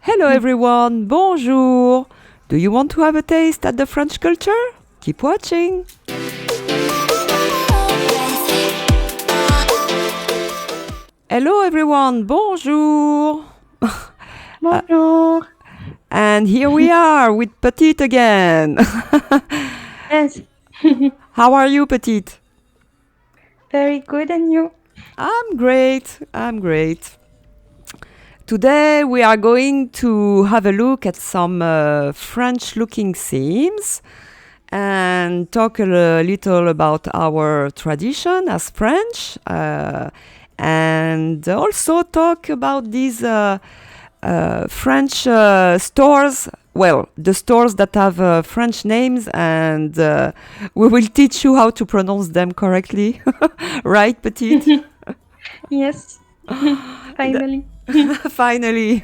Hello everyone, bonjour! Do you want to have a taste at the French culture? Keep watching! Hello everyone, bonjour! Bonjour. And here we are with Petite again! Yes, How are you, Petite? very good, and you? I'm great. Today we are going to have a look at some French-looking themes and talk a little about our tradition as French, and also talk about these French stores. Well, the stores that have French names, and we will teach you how to pronounce them correctly. Right, Petite? Yes, finally. Finally.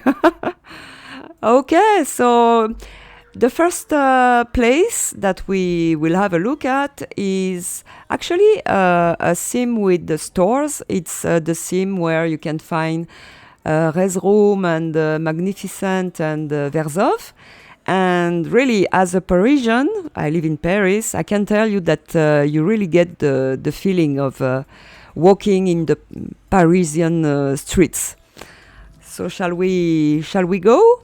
Okay, so the first place that we will have a look at is actually a theme with the stores. It's the theme where you can find Rêves and Magnificent and Versov. And really, as a Parisian, I live in Paris, I can tell you that you really get the feeling of walking in the Parisian streets. So shall we go?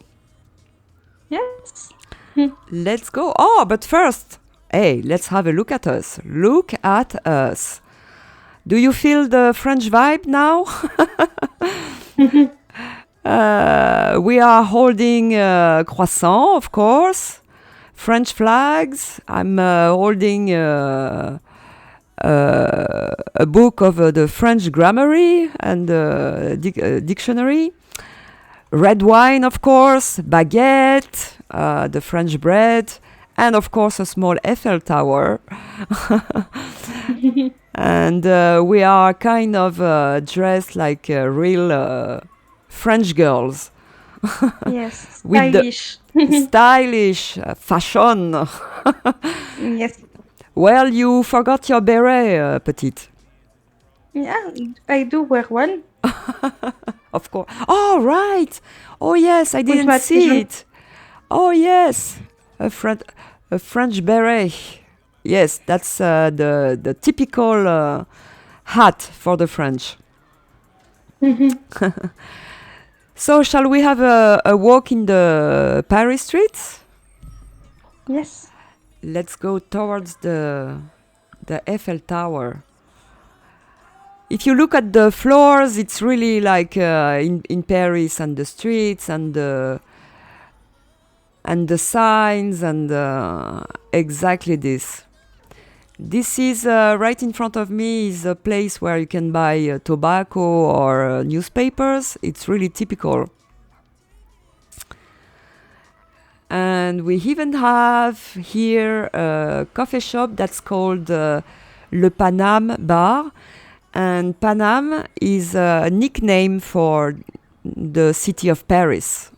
Yes. Let's go. Oh, but first, hey, let's have a look at us. Look at us. Do you feel the French vibe now? We are holding croissant, of course. French flags. I'm holding a book of the French grammar and dictionary. Red wine, of course, baguette, the French bread, and of course a small Eiffel Tower. And we are kind of dressed like real French girls. Yes, With stylish. the stylish fashion. Yes. Well, you forgot your beret, Petite. Yeah, I do wear one. Of course. Oh, right. Oh, yes, I With didn't my see pigeon. it. Oh, yes. A French beret. Yes, that's the typical hat for the French. So, shall we have a walk in the Paris streets? Yes. Let's go towards the Eiffel Tower. If you look at the floors, it's really like in Paris, and the streets and the signs and exactly this. This is right in front of me is a place where you can buy tobacco or newspapers. It's really typical. And we even have here a coffee shop that's called Le Paname Bar. And Paname is a nickname for the city of Paris.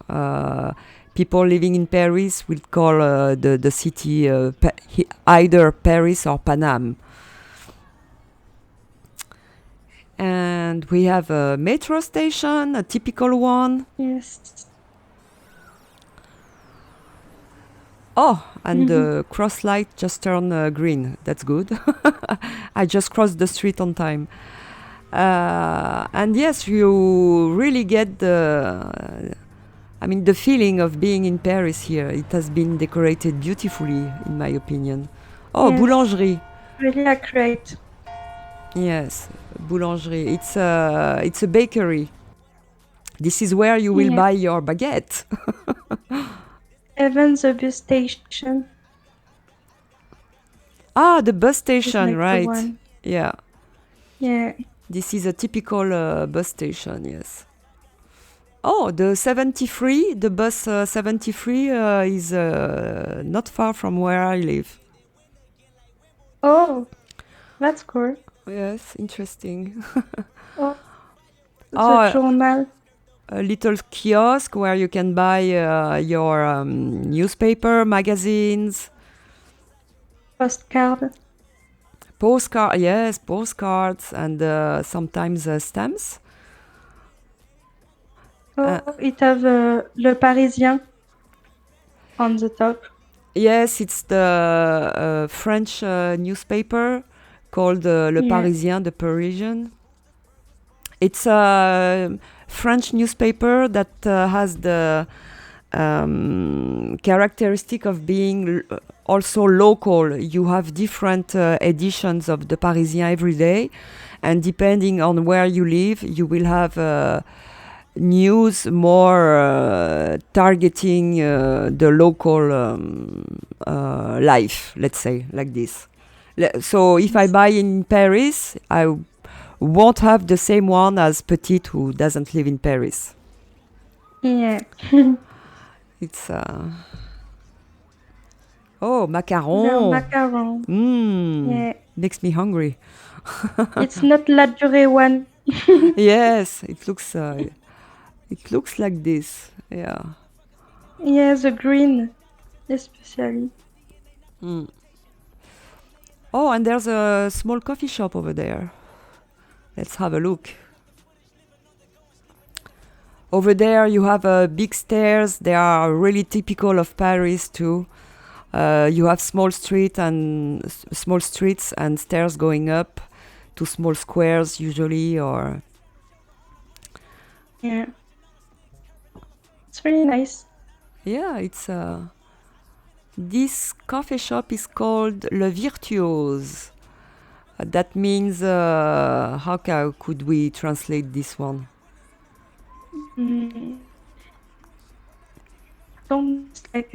People living in Paris will call the city either Paris or Paname. And we have a metro station, a typical one. Yes. Oh, and the cross light just turned green. That's good. I just crossed the street on time. And yes, you really get the feeling of being in Paris here. It has been decorated beautifully, in my opinion. Oh, Yes. boulangerie. Really accurate. Yes, boulangerie. It's a bakery. This is where you will Yeah. buy your baguette. Even the bus station Ah, the bus is station, like the right? one. Yeah, Yeah. this is a typical bus station, yes. Oh, the 73, the bus 73 is not far from where I live. Oh, that's cool. Yes, interesting. Oh, the Oh, journal. a little kiosk where you can buy your newspaper, magazines, Postcard. postcards, and sometimes stamps. Uh, it have Le Parisien on the top. yes, it's the French newspaper called Le Yeah. Parisien, the Parisian. It's a French newspaper that has the characteristic of being also local. You have different editions of the Parisien every day, and depending on where you live, you will have news more targeting the local life, let's say, like this. So if I buy in Paris, I won't have the same one as Petite, who doesn't live in Paris. Yeah. It's oh, Their macaron. macaron. Mmm, Yeah. makes me hungry. It's not La Durée one. Yes, it looks like this. Yeah. Yeah, the green, especially. Mm. Oh, and there's a small coffee shop over there. Let's have a look. Over there, you have big stairs. They are really typical of Paris too. You have small streets and stairs going up to small squares usually, or Yeah. It's really nice. yeah, it's this coffee shop is called Le Virtuose. That means could we translate this one? Mm. Sounds like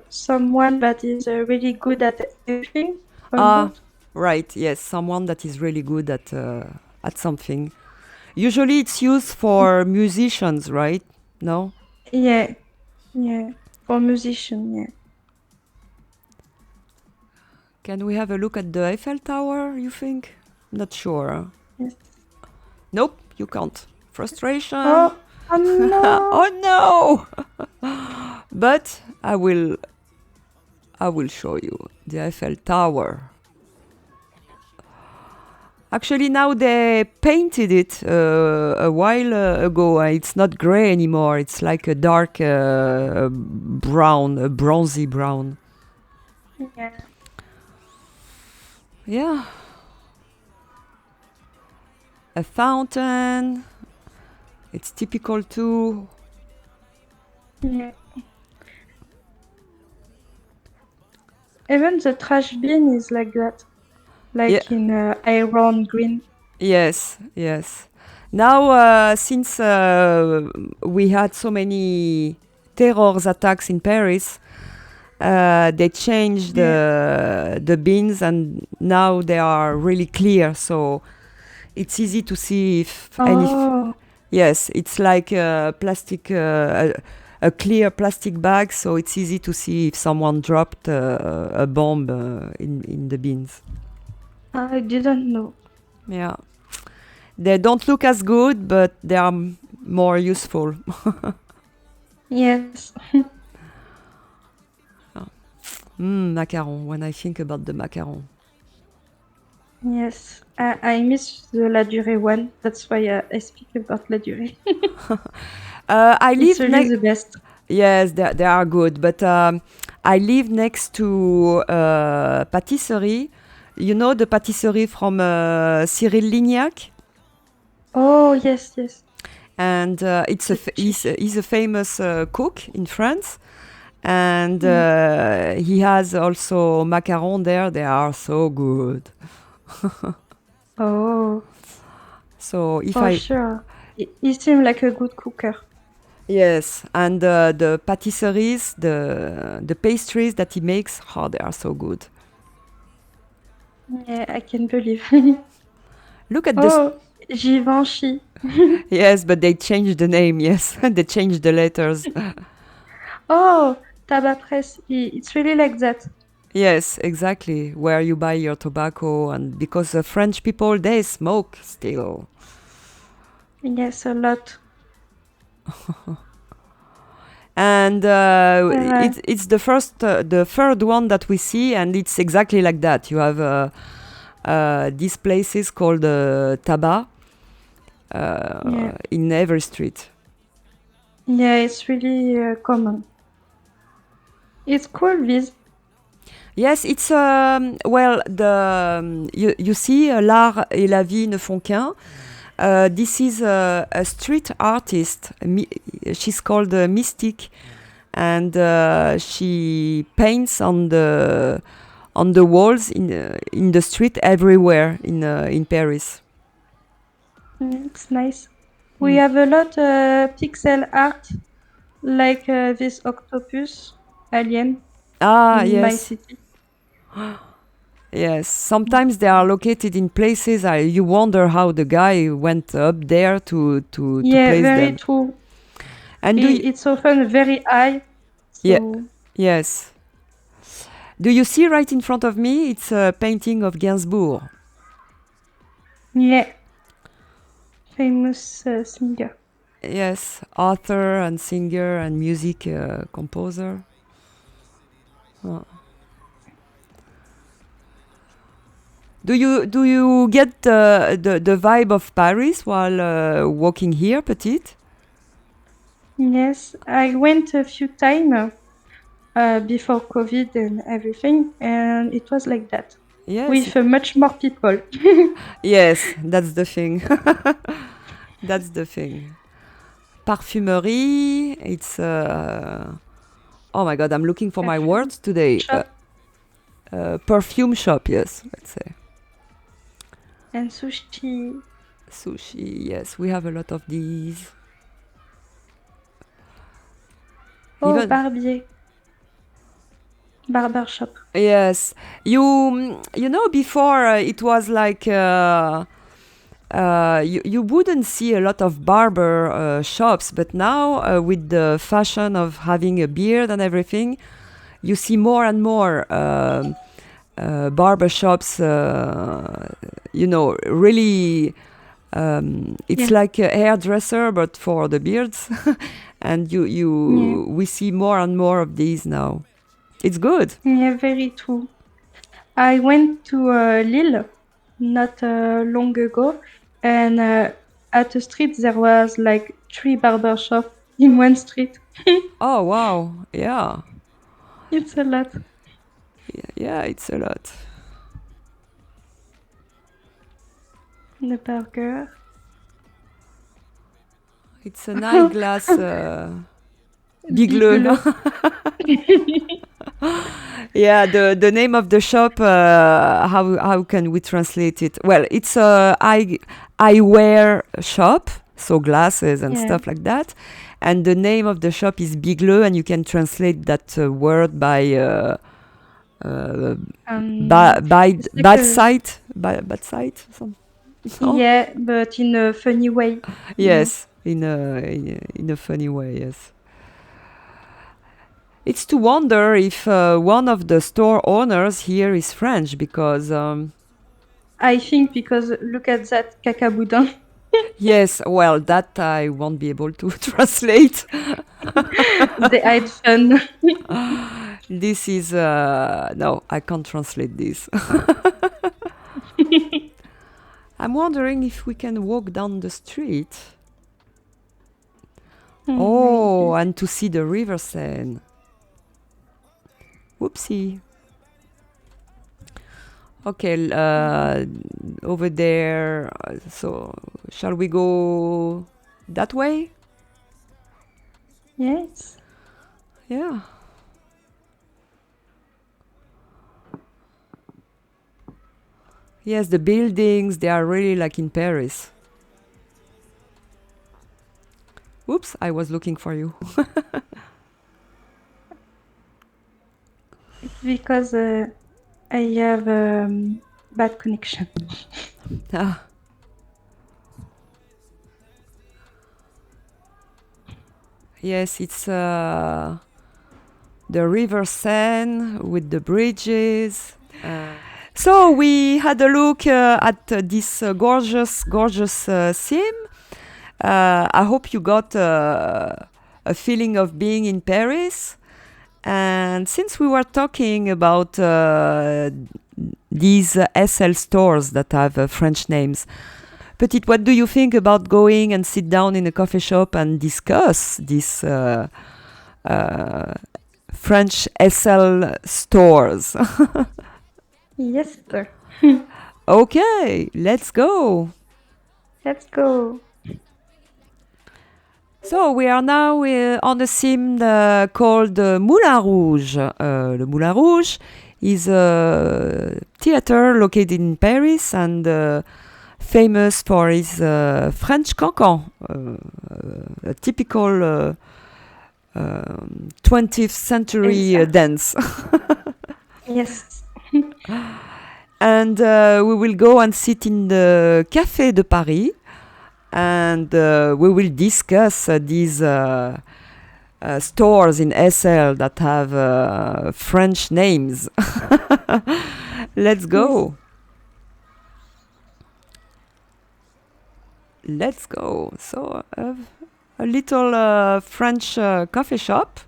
someone that is really good at everything. Ah, Almost. right. Yes, someone that is really good at something. Usually, it's used for musicians, right? No. Yeah. Yeah. For musician. Yeah. Can we have a look at the Eiffel Tower? You think? Not sure. Yes. Nope, you can't. Frustration. Oh. Oh no. Oh no! But I will show you the Eiffel Tower. Actually, now they painted it a while ago. It's not gray anymore. It's like a dark brown, a bronzy brown. Yeah. Yeah. A fountain. It's typical too. Yeah. Even the trash bin is like that, Yeah. like in iron green. Yes, yes. Now, since we had so many terror attacks in Paris, they changed Yeah. the bins, and now they are really clear. So it's easy to see if any. Oh. Yes, it's like a plastic, a clear plastic bag, so it's easy to see if someone dropped a bomb in the bins. I didn't know. Yeah. They don't look as good, but they are more useful. Yes. Macaron, when I think about the macaron. Yes. I miss the La Durée one. That's why I speak about La Durée. I It's live really the best. Yes, they are good, but I live next to patisserie. You know the patisserie from Cyril Lignac? Oh, yes, yes. And he's a famous cook in France. And he has also macarons there. They are so good. Oh, So if for sure. He seemed like a good cooker. yes, and the patisseries, the pastries that he makes, they are so good. Yeah, I can believe. Look at this. Oh, Givenchy. Yes, but they changed the name. Yes, they changed the letters. Oh, Tabac Press. It's really like that. Yes, exactly. Where you buy your tobacco, and because the French people, they smoke still. Yes, a lot. And Uh, it's the third one that we see, and it's exactly like that. You have these places called tabac yeah. in every street. Yeah, it's really common. It's cool, this. Yes, it's well you see l'art et la vie ne font qu'un. This is a street artist. She's called Mystic, and she paints on the walls in the street everywhere in Paris. It's nice. We have a lot pixel art, like this octopus alien in my Yes. city. Yes, sometimes they are located in places you wonder how the guy went up there to Yeah, place very them. true. And It's often very high, yeah, so yes. Do you see right in front of me? It's a painting of Gainsbourg. yeah, famous singer. Yes, author and singer and music composer. Uh, do you get the vibe of Paris while walking here, Petite? Yes, I went a few times before COVID and everything, and it was like that, Yes, with much more people. yes, that's the thing. That's the thing. Parfumerie. It's oh my god, I'm looking for my Perfume words today. shop Perfume shop, yes, let's say. and sushi. Sushi, yes, we have a lot of these. Oh, Even barber shop. yes, you know before it was like you wouldn't see a lot of barber shops, but now with the fashion of having a beard and everything, you see more and more barber shops. Really, it's Yeah, like a hairdresser but for the beards, and yeah, we see more and more of these now. It's good. yeah, very true. I went to Lille not long ago, and at the street there was like three barber shops in one street. Oh wow, yeah, It's a lot. yeah, it's a lot. The burger. It's an eyeglass bigleux. Bigelow. Yeah, the name of the shop. How can we translate it? Well, it's a eyewear shop, so glasses and Yeah. stuff like that. And the name of the shop is Bigleux, and you can translate that word by It's like bad a sight, bad sight. Oh, yeah, but in a funny way. yes, in a funny way. Yes. It's to wonder if one of the store owners here is French because, I think because look at that cacaboudin. yes, well, that I won't be able to translate. They had fun. This is, no, I can't translate this. I'm wondering if we can walk down the street. Oh, Maybe. and to see the river Seine. Whoopsie. Okay, over there. So, shall we go that way? Yes. Yeah. Yes, the buildings, they are really like in Paris. Oops, I was looking for you. It's because I have bad connection. Ah, yes, it's the river Seine with the bridges. So we had a look at this gorgeous scene. I hope you got a feeling of being in Paris. And since we were talking about these SL stores that have French names, Petite, what do you think about going and sit down in a coffee shop and discuss this French SL stores? Yes, sir. Okay, let's go. Let's go. So we are now on a scene called Moulin Rouge. Le Moulin Rouge is a theater located in Paris and famous for his French cancan, a typical 20th century dance. Yes. And we will go and sit in the Café De Paris. And we will discuss these stores in SL that have French names. Let's go. Let's go. So, a little French coffee shop.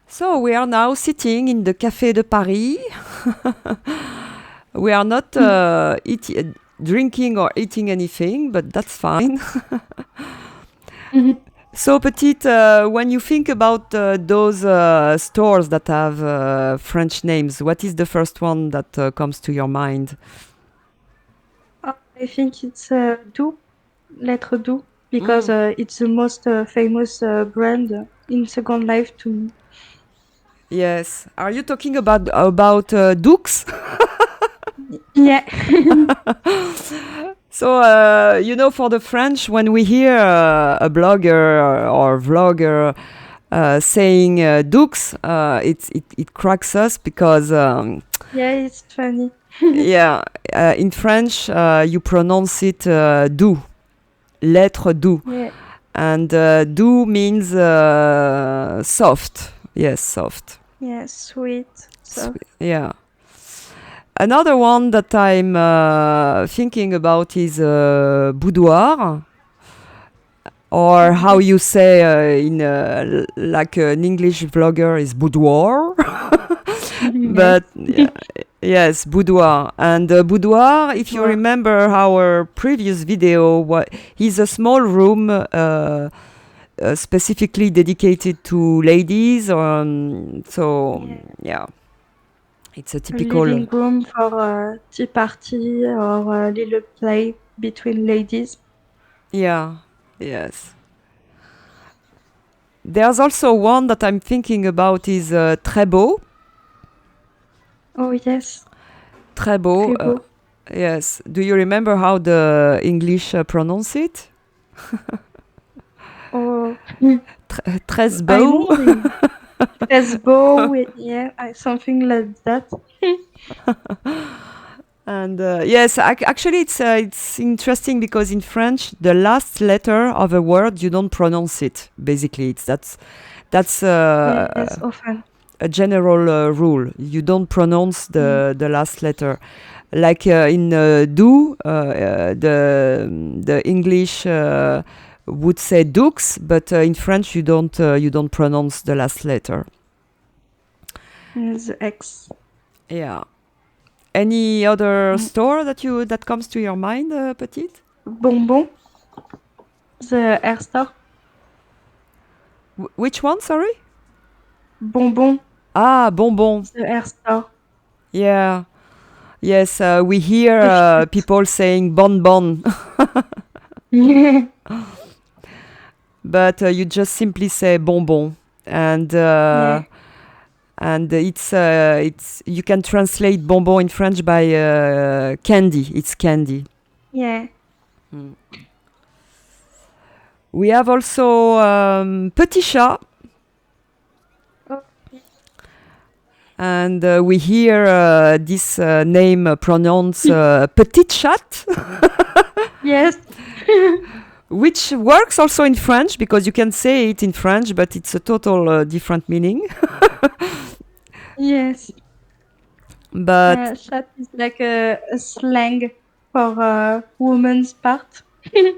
So, we are now sitting in the Café de Paris. We are not drinking or eating anything, but that's fine. So, Petite, when you think about those stores that have French names, what is the first one that comes to your mind? I think it's Doux, Lettre Doux, because it's the most famous brand in Second Life to me. Yes. Are you talking about Dukes? Yeah. So, for the French, when we hear a blogger or vlogger saying Dukes, it cracks us because... yeah, it's funny. yeah, in French, you pronounce it doux, lettre doux. Yeah. And doux means soft. Yes, soft. Yeah, sweet. Sweet. Yeah. Another one that I'm thinking about is boudoir, or how you say like an English vlogger is boudoir. But yes, boudoir. And boudoir, if you remember our previous video, is a small room specifically dedicated to ladies. So, yeah. It's a typical living room for a tea party or a little play between ladies. Yeah, yes. There's also one that I'm thinking about is très beau. Oh, yes. Très beau. Yes. Do you remember how the English pronounce it? Oh. Très beau. Très beau, yeah, something like that. And yes, actually, it's interesting because in French, the last letter of a word you don't pronounce it. Basically, that's yes, often a general rule. You don't pronounce the last letter. Like in do, the English would say dux, but in French you don't pronounce the last letter. The X. Yeah. Any other store that comes to your mind, Petite? Bonbon. The hair store. Which one? Sorry. Bonbon. Ah, Bonbon. The hair store. Yeah. Yes, we hear people saying bonbon. But you just simply say bonbon, and it's you can translate bonbon in French by candy. It's candy. Yeah. We have also Petit Chat. And we hear this name pronounced Petite Chat. Yes. Which works also in French because you can say it in French, but it's a total different meaning. Yes. But chat is like a slang for a woman's part.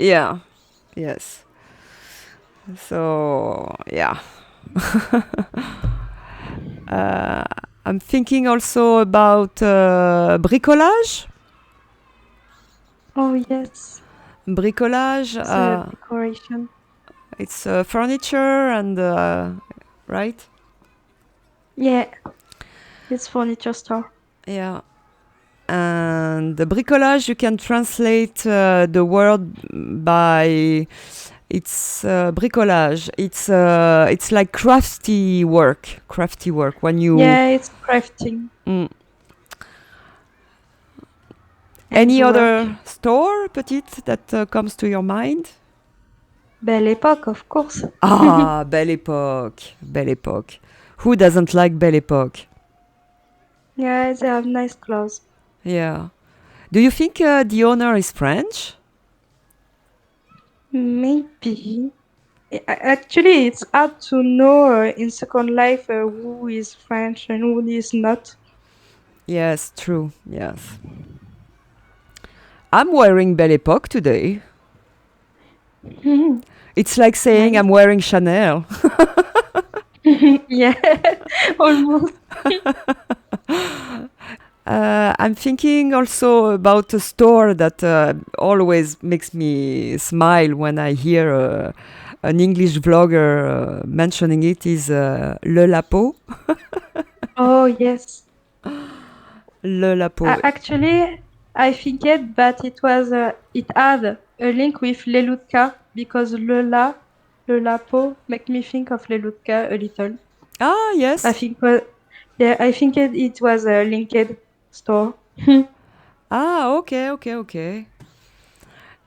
yeah. Yes. So, yeah. I'm thinking also about bricolage. Oh, yes. Bricolage. It's a decoration. It's furniture and right. Yeah, it's furniture store. Yeah. And the bricolage, you can translate the word by it's bricolage. It's like crafty work. Crafty work when you. Yeah, it's crafting Mm. and Any work. other store, Petite, that comes to your mind? Belle Époque, of course. Ah, Belle Époque. Belle Époque. Who doesn't like Belle Époque? Yeah, they have nice clothes. Yeah. Do you think the owner is French? Maybe. Actually, it's hard to know in Second Life who is French and who is not. Yes, true. Yes. I'm wearing Belle Époque today. It's like saying Nice. I'm wearing Chanel. Yeah, almost. I'm thinking also about a store that always makes me smile when I hear an English vlogger mentioning it is Le Lapo. Oh, yes. Le Lapo. Actually, I think it, but it had a link with Lelutka because Le Lapo, make me think of Lelutka a little. Ah, I yes. think, yeah, I think it was a linked store. Ah, okay.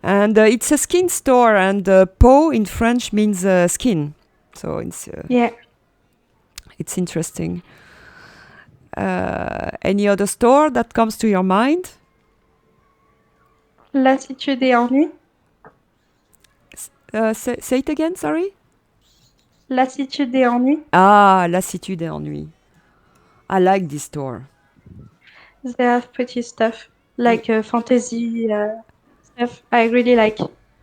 And it's a skin store, and peau in French means skin. So Yeah, it's interesting. Any other store that comes to your mind? Lassitude et ennui. Say it again, sorry. Lassitude et ennui. Ah, Lassitude et Ennui. I like this store. They have pretty stuff like fantasy stuff. I really like.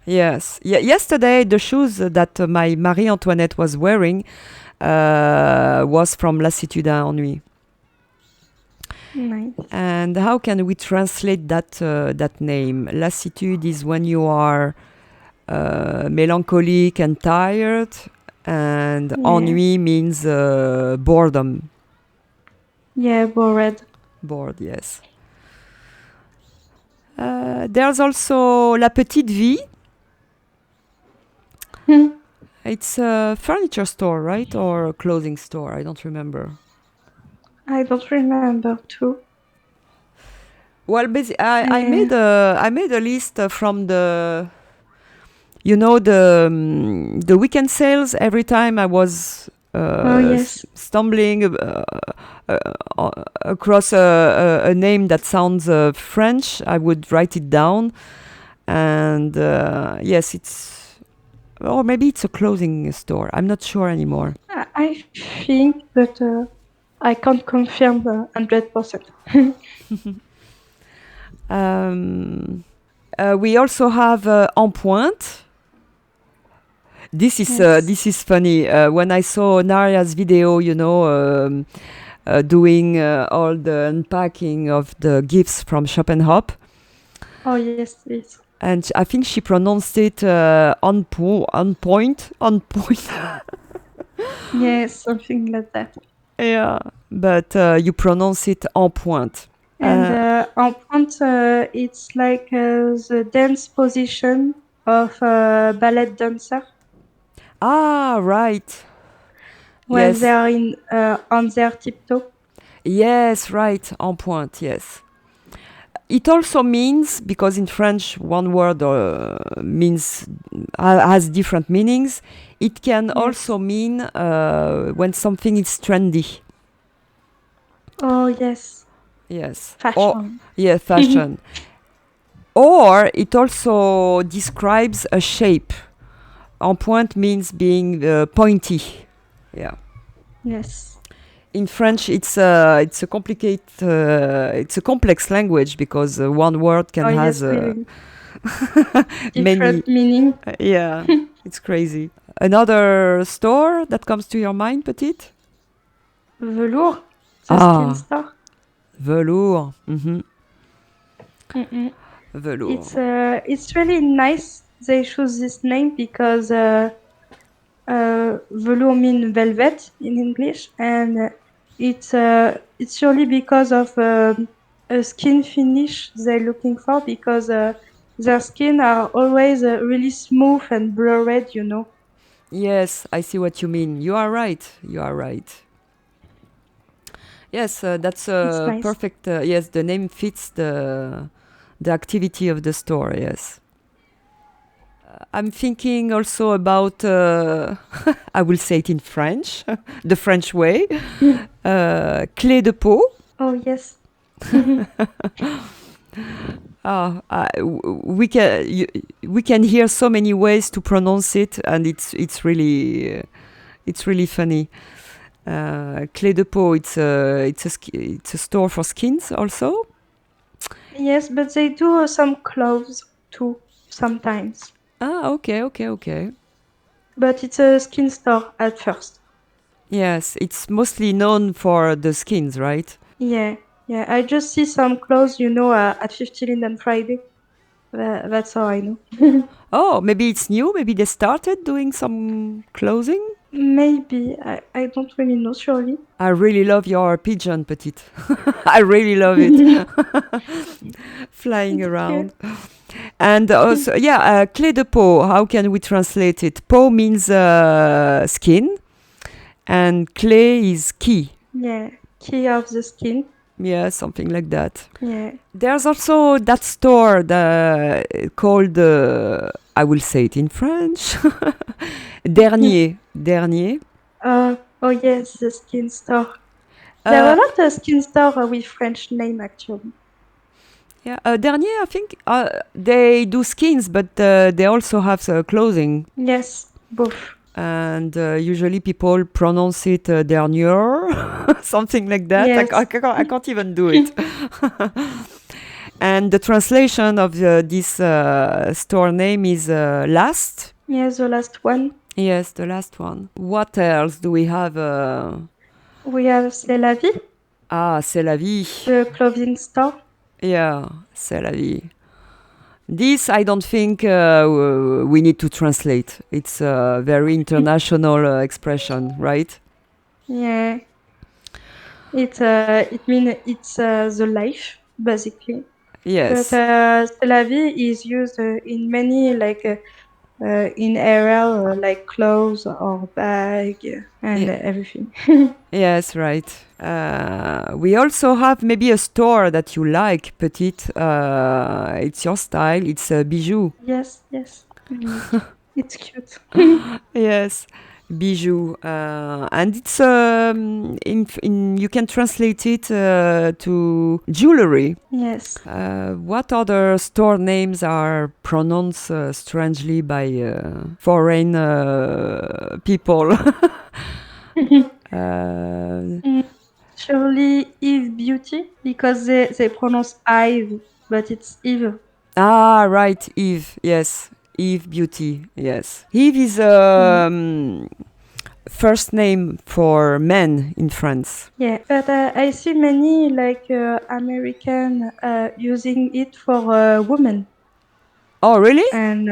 Yes. Yesterday, the shoes that my Marie Antoinette was wearing was from Lassitude et Ennui. Nice. And how can we translate that name? Lassitude is when you are melancholic and tired, and Yeah. ennui means boredom. Yeah, bored. Bored, yes. There's also La Petite Vie. It's a furniture store, right? Or a clothing store? I don't remember. I don't remember too. Well, I made a list from the weekend sales. Every time I was Yes. stumbling across a name that sounds French, I would write it down. And yes, or maybe it's a clothing store. I'm not sure anymore. I think, but I can't confirm 100%. We also have En Pointe. This is funny. When I saw Naria's video, doing all the unpacking of the gifts from Shop and Hop, Oh, yes, yes. and I think she pronounced it on point. Yes, something like that. Yeah, but you pronounce it En Pointe. And en pointe, it's like the dance position of a ballet dancer Ah, right. when Yes. they are on their tiptoe. Yes, right. En Pointe, yes. It also means, because in French one word has different meanings, it can Yes. also mean when something is trendy. Oh, yes. Yes. Fashion. Yeah, fashion. Or it also describes a shape. En pointe means being pointy. Yeah. Yes. In French, it's a complex language because one word can has really. many. Different meaning. Yeah, it's crazy. Another store that comes to your mind, Petite? Velour, the skin store. Velour. Mm-hmm. Mm-mm. Velour. It's really nice they choose this name because velour means velvet in English, and it's really because of a skin finish they're looking for because their skin are always really smooth and blurred, you know. Yes, I see what you mean. You are right. You are right. Yes, that's It's nice. perfect. Yes, the name fits the activity of the store. Yes. I'm thinking also about, I will say it in French, the French way, clé de peau. Oh yes. We can hear so many ways to pronounce it, and it's really funny. Clé de peau. It's a store for skins also. Yes, but they do some clothes too sometimes. Okay. But it's a skin store at first. Yes, it's mostly known for the skins, right? Yeah, yeah. I just see some clothes, you know, at 50 Linden Friday. That's how I know. Oh, maybe it's new. Maybe they started doing some clothing. Maybe. I don't really know, surely. I really love your pigeon, Petite. I really love it. Flying It's around. cute. And also, yeah, clé de peau. How can we translate it? Peau means skin, and clé is key. Yeah, key of the skin. Yeah, something like that. Yeah. There's also that store called, I will say it in French, Dernier. Oh yes, the skin store. There are Uh, a lot of skin store with French name actually. yeah, Dernier, I think they do skins, but they also have clothing. Yes, both. And usually people pronounce it dernier, something like that. Yes. I can't even do it. And the translation of this store name is last. Yes, the last one. Yes, the last one. What else do we have? We have C'est la vie, C'est la vie. the clothing store. Yeah, c'est la vie. This, I don't think we need to translate. It's a very international expression, right? Yeah. It means it's the life basically. But Yes. C'est la vie is used in many in area like clothes or bag and Ye- everything. yes, right. We also have maybe a store that you like, Petite. It's your style. It's Bijou. Yes, yes. It's cute. Yes, bijou, and it's in you can translate it to jewelry. Yes. What other store names are pronounced strangely by foreign people? Mm, Surely Eve Beauty because they pronounce Ive, but it's Eve. Right, Eve. Yes, Eve Beauty. Yes, Eve is Mm. first name for men in France. Yeah, but I see many American using it for women Oh, really? and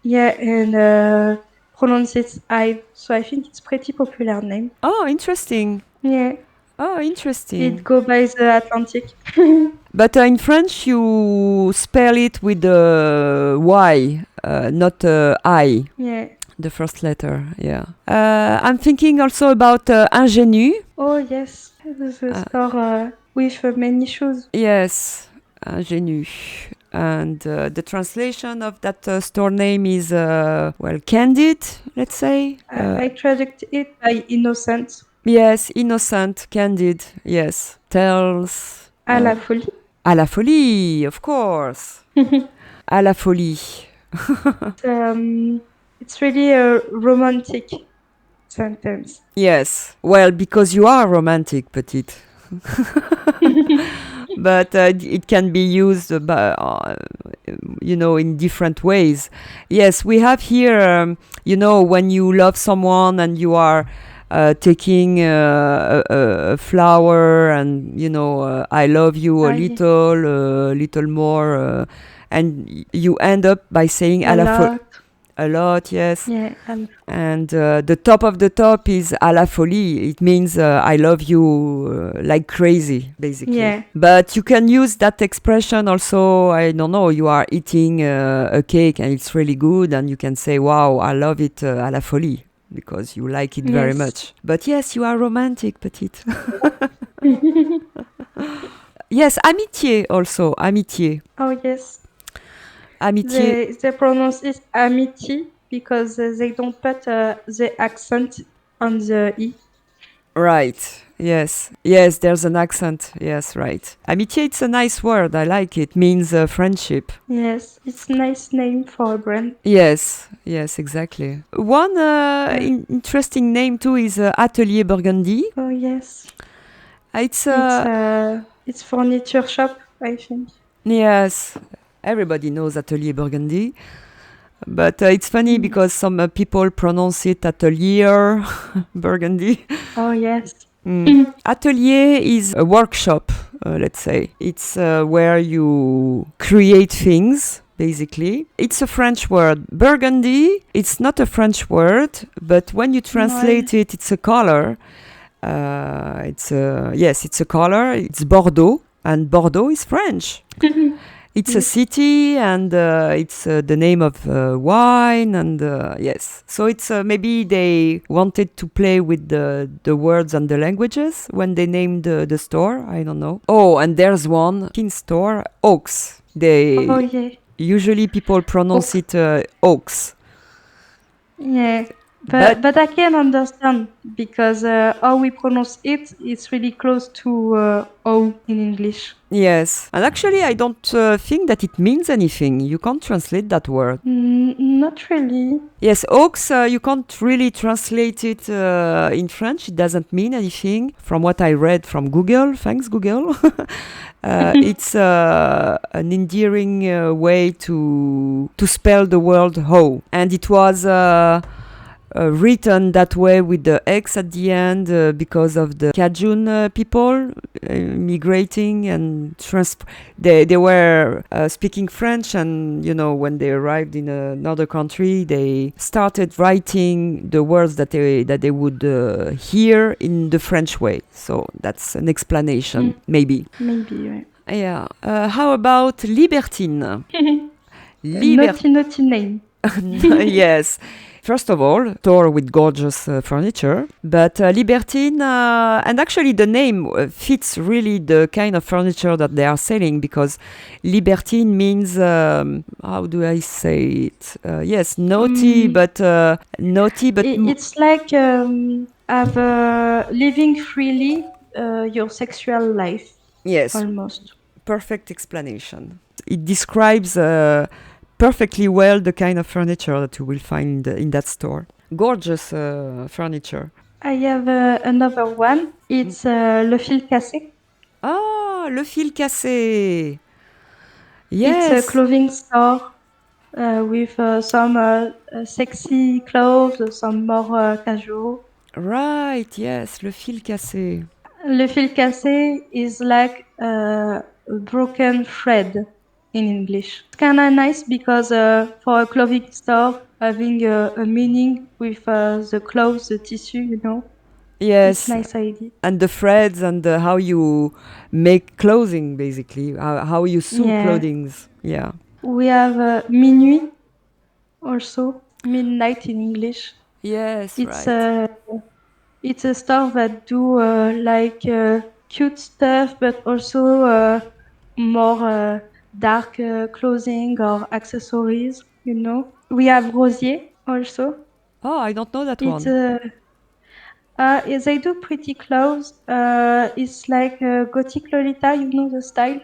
yeah, and pronounce it Ive. So I think it's pretty popular name. Oh, interesting. Yeah, Oh, it interesting. go by the Atlantic. But in French, you spell it with the Y, not I, Yeah. the first letter. Yeah. I'm thinking also about ingénu. Oh yes, the store with many shoes. Yes, ingénu. And the translation of that store name is, well, candid, let's say. I traduced it by innocent. Yes, innocent, candid. Yes. Tells. À la folie. À la folie, of course. À la folie. It's really a romantic sentence. Yes. Well, because you are romantic, Petite. But it can be used in different ways. Yes, we have here, when you love someone and you are taking a flower and I love you Ah, yeah. a little more, and you end up by saying A lot. a lot, yes. Yeah. And the top of the top is à la folie. It means I love you like crazy, basically. Yeah. But you can use that expression also, I don't know, you are eating a cake and it's really good, and you can say, wow, I love it à la folie, because you like it very Yes. much. But yes, you are romantic, Petite. Yes, amitié also, amitié. Oh, yes. Amitié. They pronounce it amity because they don't put the accent on the E. Right. Yes. Yes, there's an accent. Yes, right. Amitié, it's a nice word. I like it. Means friendship. Yes, it's a nice name for a brand. Yes. Yes, exactly. One Yeah. interesting name too is Atelier Burgundy. Oh, yes. It's It's furniture shop, I think. yes. Everybody knows Atelier Burgundy. But it's funny Mm. because some people pronounce it Atelier Burgundy. Oh, yes. Atelier is a workshop, let's say. It's where you create things, basically. It's a French word. Burgundy, it's not a French word, but when you translate it, it's a color. It's a color. It's Bordeaux, and Bordeaux is French. It's a city, and it's the name of wine, and yes. So it's maybe they wanted to play with the words and the languages when they named the store. I don't know. Oh, and there's one in store, Oaks. Oh, yeah. Usually people pronounce it Oaks. Yeah. But I can understand because how we pronounce it, it's really close to O in English. Yes, and actually I don't think that it means anything. You can't translate that word. Not really. Yes, oaks, you can't really translate it in French. It doesn't mean anything. From what I read from Google, thanks Google, it's an endearing way to spell the word hoe. And it was written that way with the X at the end because of the Cajun people migrating and they were speaking French, and when they arrived in another country, they started writing the words that they would hear in the French way. So that's an explanation, maybe. Maybe, right. Yeah. How about libertine? Naughty name. Yes. First of all, store with gorgeous furniture, but Libertine, and actually the name fits really the kind of furniture that they are selling, because Libertine means, how do I say it? Yes, naughty, but it's like living freely your sexual life. Yes, almost. Perfect explanation. It describes perfectly well the kind of furniture that you will find in that store. Gorgeous furniture. I have another one. It's Le Fil Cassé. Ah, Le Fil Cassé. Yes. It's a clothing store with some sexy clothes, some more casual. Right, yes, Le Fil Cassé. Le Fil Cassé is like a broken thread in English. It's kind of nice because for a clothing store, having a meaning with the clothes, the tissue, Yes. It's a nice idea. And the threads and how you make clothing, basically, how you sew clothing. Yeah. We have minuit also, midnight in English. Yes, It's right. it's a store that do like cute stuff, but also more dark clothing or accessories. We have Rosier also. Oh, I don't know that It's one. they do pretty clothes. It's like gothic Lolita, the style,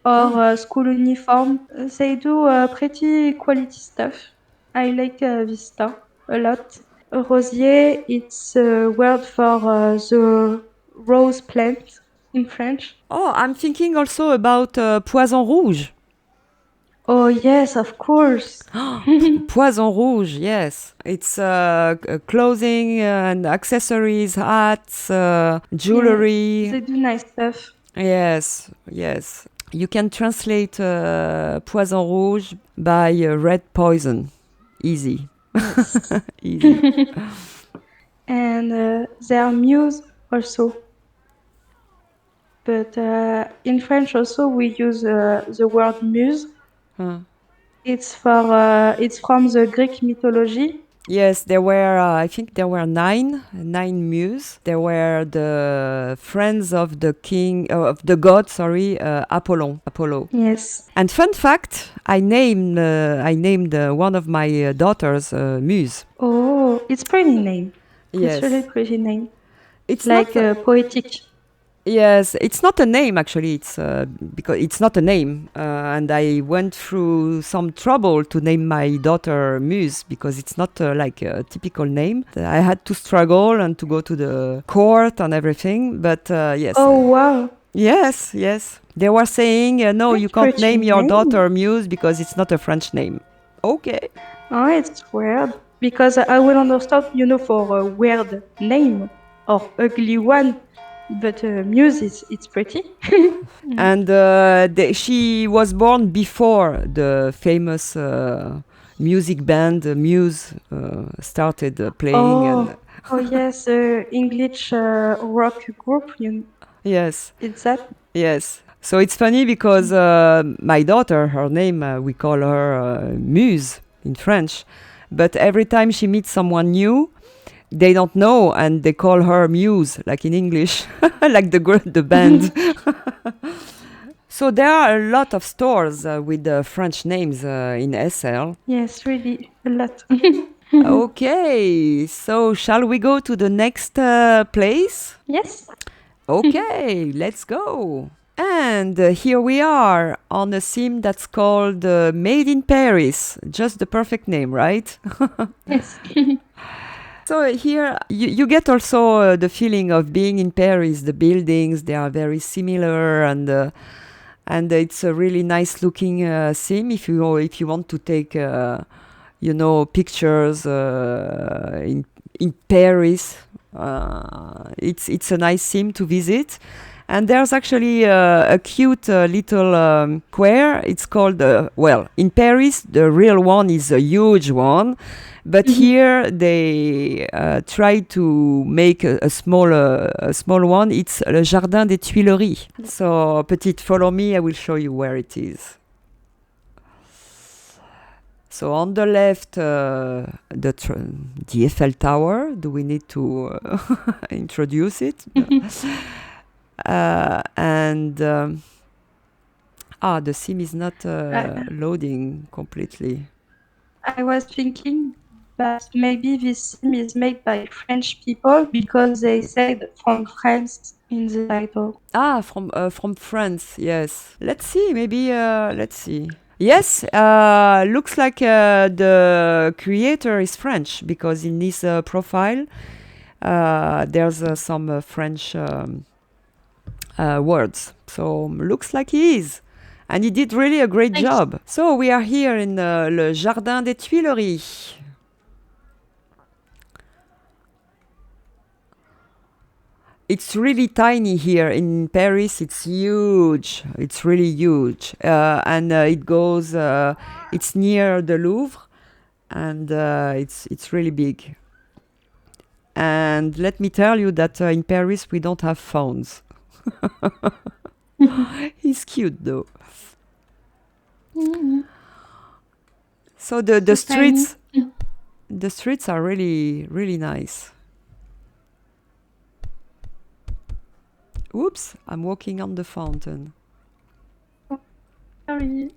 or school uniform. They do pretty quality stuff. I like this store a lot. Rosier, it's a word for the rose plant in French. Oh, I'm thinking also about Poison Rouge. Oh yes, of course. Poison Rouge, yes. It's clothing and accessories, hats, Yeah, jewelry. they do nice stuff. Yes, yes. You can translate Poison Rouge by red poison. Easy, Yes. easy. And there are muse also. But in French also we use the word muse. Huh. It's from the Greek mythology. Yes, there were, I think there were nine muse. There were the friends of the king, of the god, sorry, Apollo. Yes. And fun fact, I named one of my daughters Muse. Oh, it's pretty name. It's really Yes. pretty name. It's not, Like poetic. yes, it's not a name actually. It's because it's not a name, and I went through some trouble to name my daughter Muse because it's not like a typical name. I had to struggle and to go to the court and everything. But yes, Oh wow, yes. They were saying no, you that's can't pretty name your name. daughter Muse because it's not a French name. Okay. Oh, it's weird because I will understand, for a weird name or ugly one, but Muse is it's pretty. Mm. And she was born before the famous music band Muse started playing. And Oh yes, English rock group. yes, It's that. yes. So it's funny because my daughter, her name, we call her Muse in French. But every time she meets someone new, they don't know and they call her Muse, like in English, like the band. So there are a lot of stores with French names in SL. Yes, really a lot. Okay, so shall we go to the next place? Yes. Okay, let's go. And here we are on a sim that's called Made in Paris. Just the perfect name, right? Yes. So here you get also the feeling of being in Paris. The buildings, they are very similar, and it's a really nice looking sim if you want to take pictures in Paris. It's a nice sim to visit. And there's actually a cute little square. It's called, in Paris, the real one is a huge one. But here they try to make a small one. It's le Jardin des Tuileries. So, Petite, follow me. I will show you where it is. So on the left, the Eiffel Tower. Do we need to introduce it? And the sim is not loading completely. I was thinking that maybe this sim is made by French people because they said from France in the title. From France, yes. Let's see, maybe, let's see. Yes, looks like the creator is French because in his profile there's some French words. So looks like he is. And he did really a great Nice. job. So we are here in le Jardin des Tuileries. It's really tiny here in Paris. It's huge. It's really huge, and it goes. It's near the Louvre, and it's really big. And let me tell you that in Paris we don't have phones. He's cute though. So the So tiny. streets the streets are really really nice. Oops, I'm walking on the fountain. Sorry.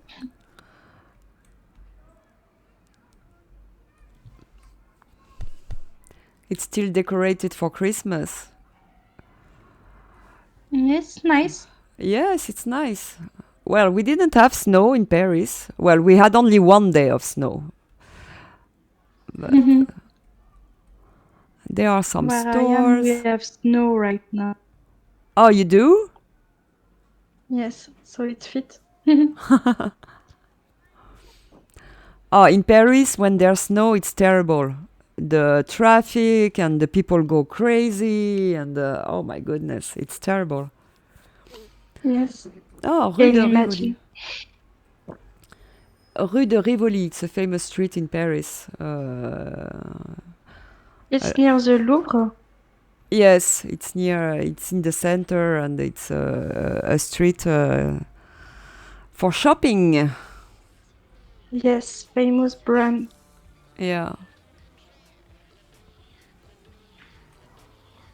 It's still decorated for Christmas. Yes, nice. Yes, it's nice. Well, we didn't have snow in Paris. Well, we had only one day of snow. But there are some Where I am, we stores. have snow right now. Oh, you do? Yes, so it fits. Oh, in Paris, when there's snow, it's terrible. The traffic and the people go crazy, and oh my goodness, it's terrible. Yes, Oh, Rue can de Rivoli. imagine. Rue de Rivoli, it's a famous street in Paris. It's near the Louvre. Yes, it's in the center, and it's a street for shopping. Yes, famous brand. Yeah.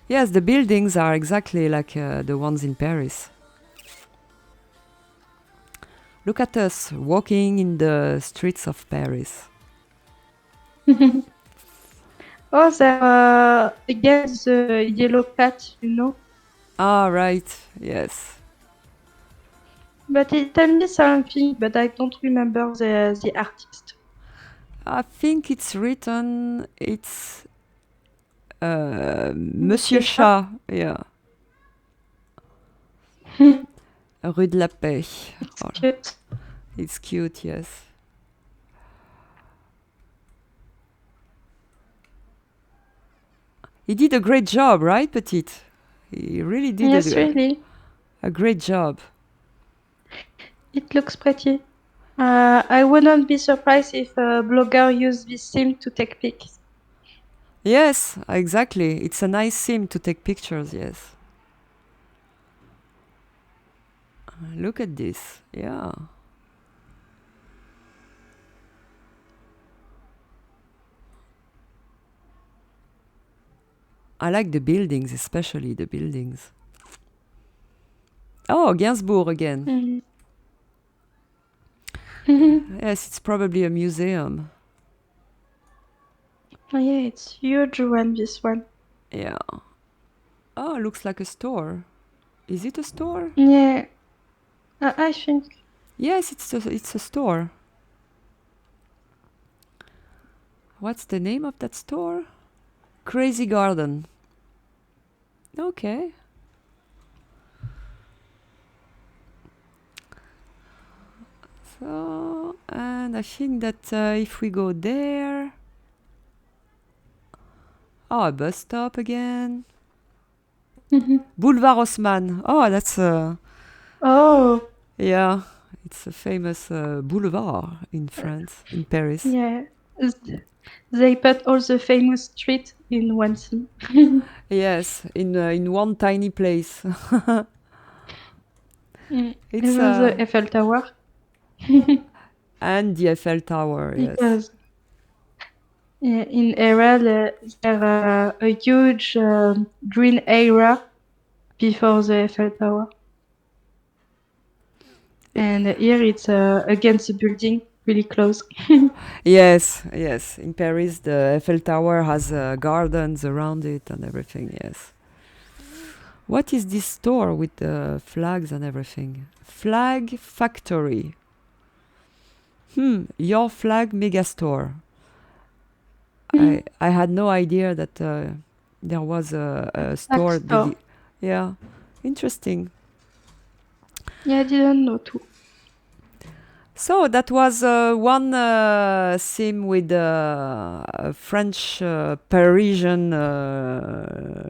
Yes, the buildings are exactly like the ones in Paris. Look at us walking in the streets of Paris. Oh, there again the yellow cat, you know. Ah, right. Yes. But it tell me something, but I don't remember the artist. I think it's written. It's Monsieur Monsieur Chat. Chat. Yeah. Rue de la Paix. It's Oh, cute. it's cute. Yes. He did a great job, right, Petite? He really did Yes, really. a great job. It looks pretty. I wouldn't be surprised if a blogger used this theme to take pics. Yes, exactly. It's a nice scene to take pictures. Yes. Look at this. Yeah. I like the buildings, especially the buildings. Oh, Gainsbourg again. Yes, it's probably a museum. Oh, yeah, it's huge one, this one. Yeah. Oh, looks like a store. Is it a store? Yeah, I think. Yes, it's a store. What's the name of that store? Crazy Garden. Okay. So, and I think that if we go there. Oh, a bus stop again. Boulevard Haussmann. Oh, that's Oh, yeah. It's a famous boulevard in France, in Paris. yeah. They put all the famous street in one scene. Yes, in one tiny place. It's Even the Eiffel Tower. and the Eiffel Tower. Yes. Because in era there are a huge green area before the Eiffel Tower. And here it's against the building, really close. Yes, yes. In Paris, the Eiffel Tower has gardens around it and everything. Yes. What is this store with the flags and everything? Flag Factory. Your Flag Mega Store. I had no idea that there was a store. Store. Yeah, interesting. Yeah, I didn't know too. So that was one theme with a French Parisian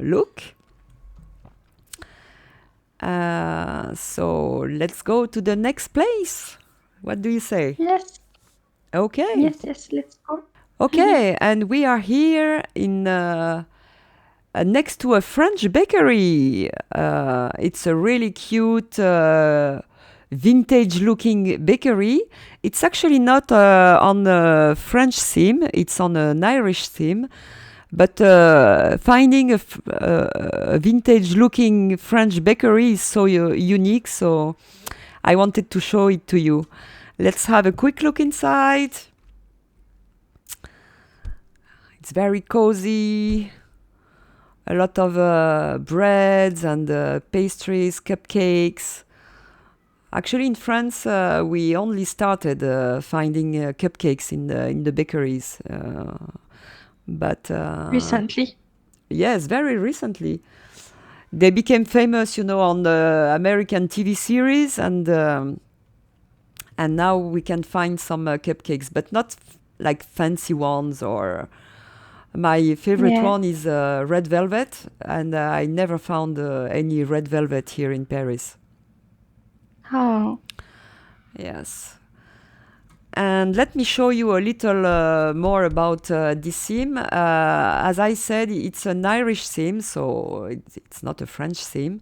look. So let's go to the next place. What do you say? Yes, Okay. yes, let's go. Okay, and we are here in next to a French bakery. It's a really cute vintage-looking bakery. It's actually not on a French theme. It's on an Irish theme. But finding a vintage-looking French bakery is so unique, so I wanted to show it to you. Let's have a quick look inside. It's very cozy. A lot of breads and pastries, cupcakes. Actually, in France, we only started finding cupcakes in the bakeries. But Recently. yes, very recently. They became famous, on the American TV series, and And now we can find some cupcakes, but not like fancy ones. Or my favorite Yeah. one is red velvet, and I never found any red velvet here in Paris. Oh, Yes. And let me show you a little more about this theme. As I said, it's an Irish theme, so it's not a French theme.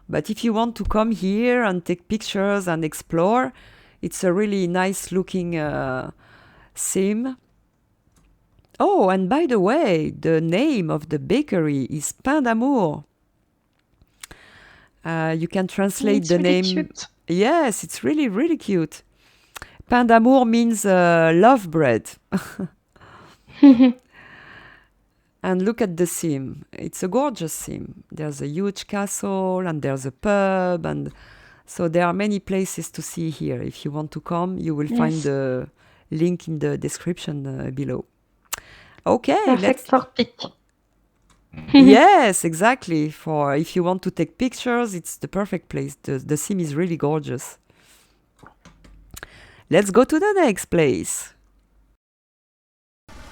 But if you want to come here and take pictures and explore, it's a really nice looking theme. Oh, and by the way, the name of the bakery is Pain d'Amour. You can translate it's the really name. cute. Yes, it's really, really cute. Pain d'amour means love bread. And look at the theme. It's a gorgeous theme. There's a huge castle and there's a pub. And so there are many places to see here. If you want to come, you will find Yes, the link in the description below. Okay, let's... perfect for pic. Yes, exactly. For if you want to take pictures, it's the perfect place. The theme is really gorgeous. Let's go to the next place.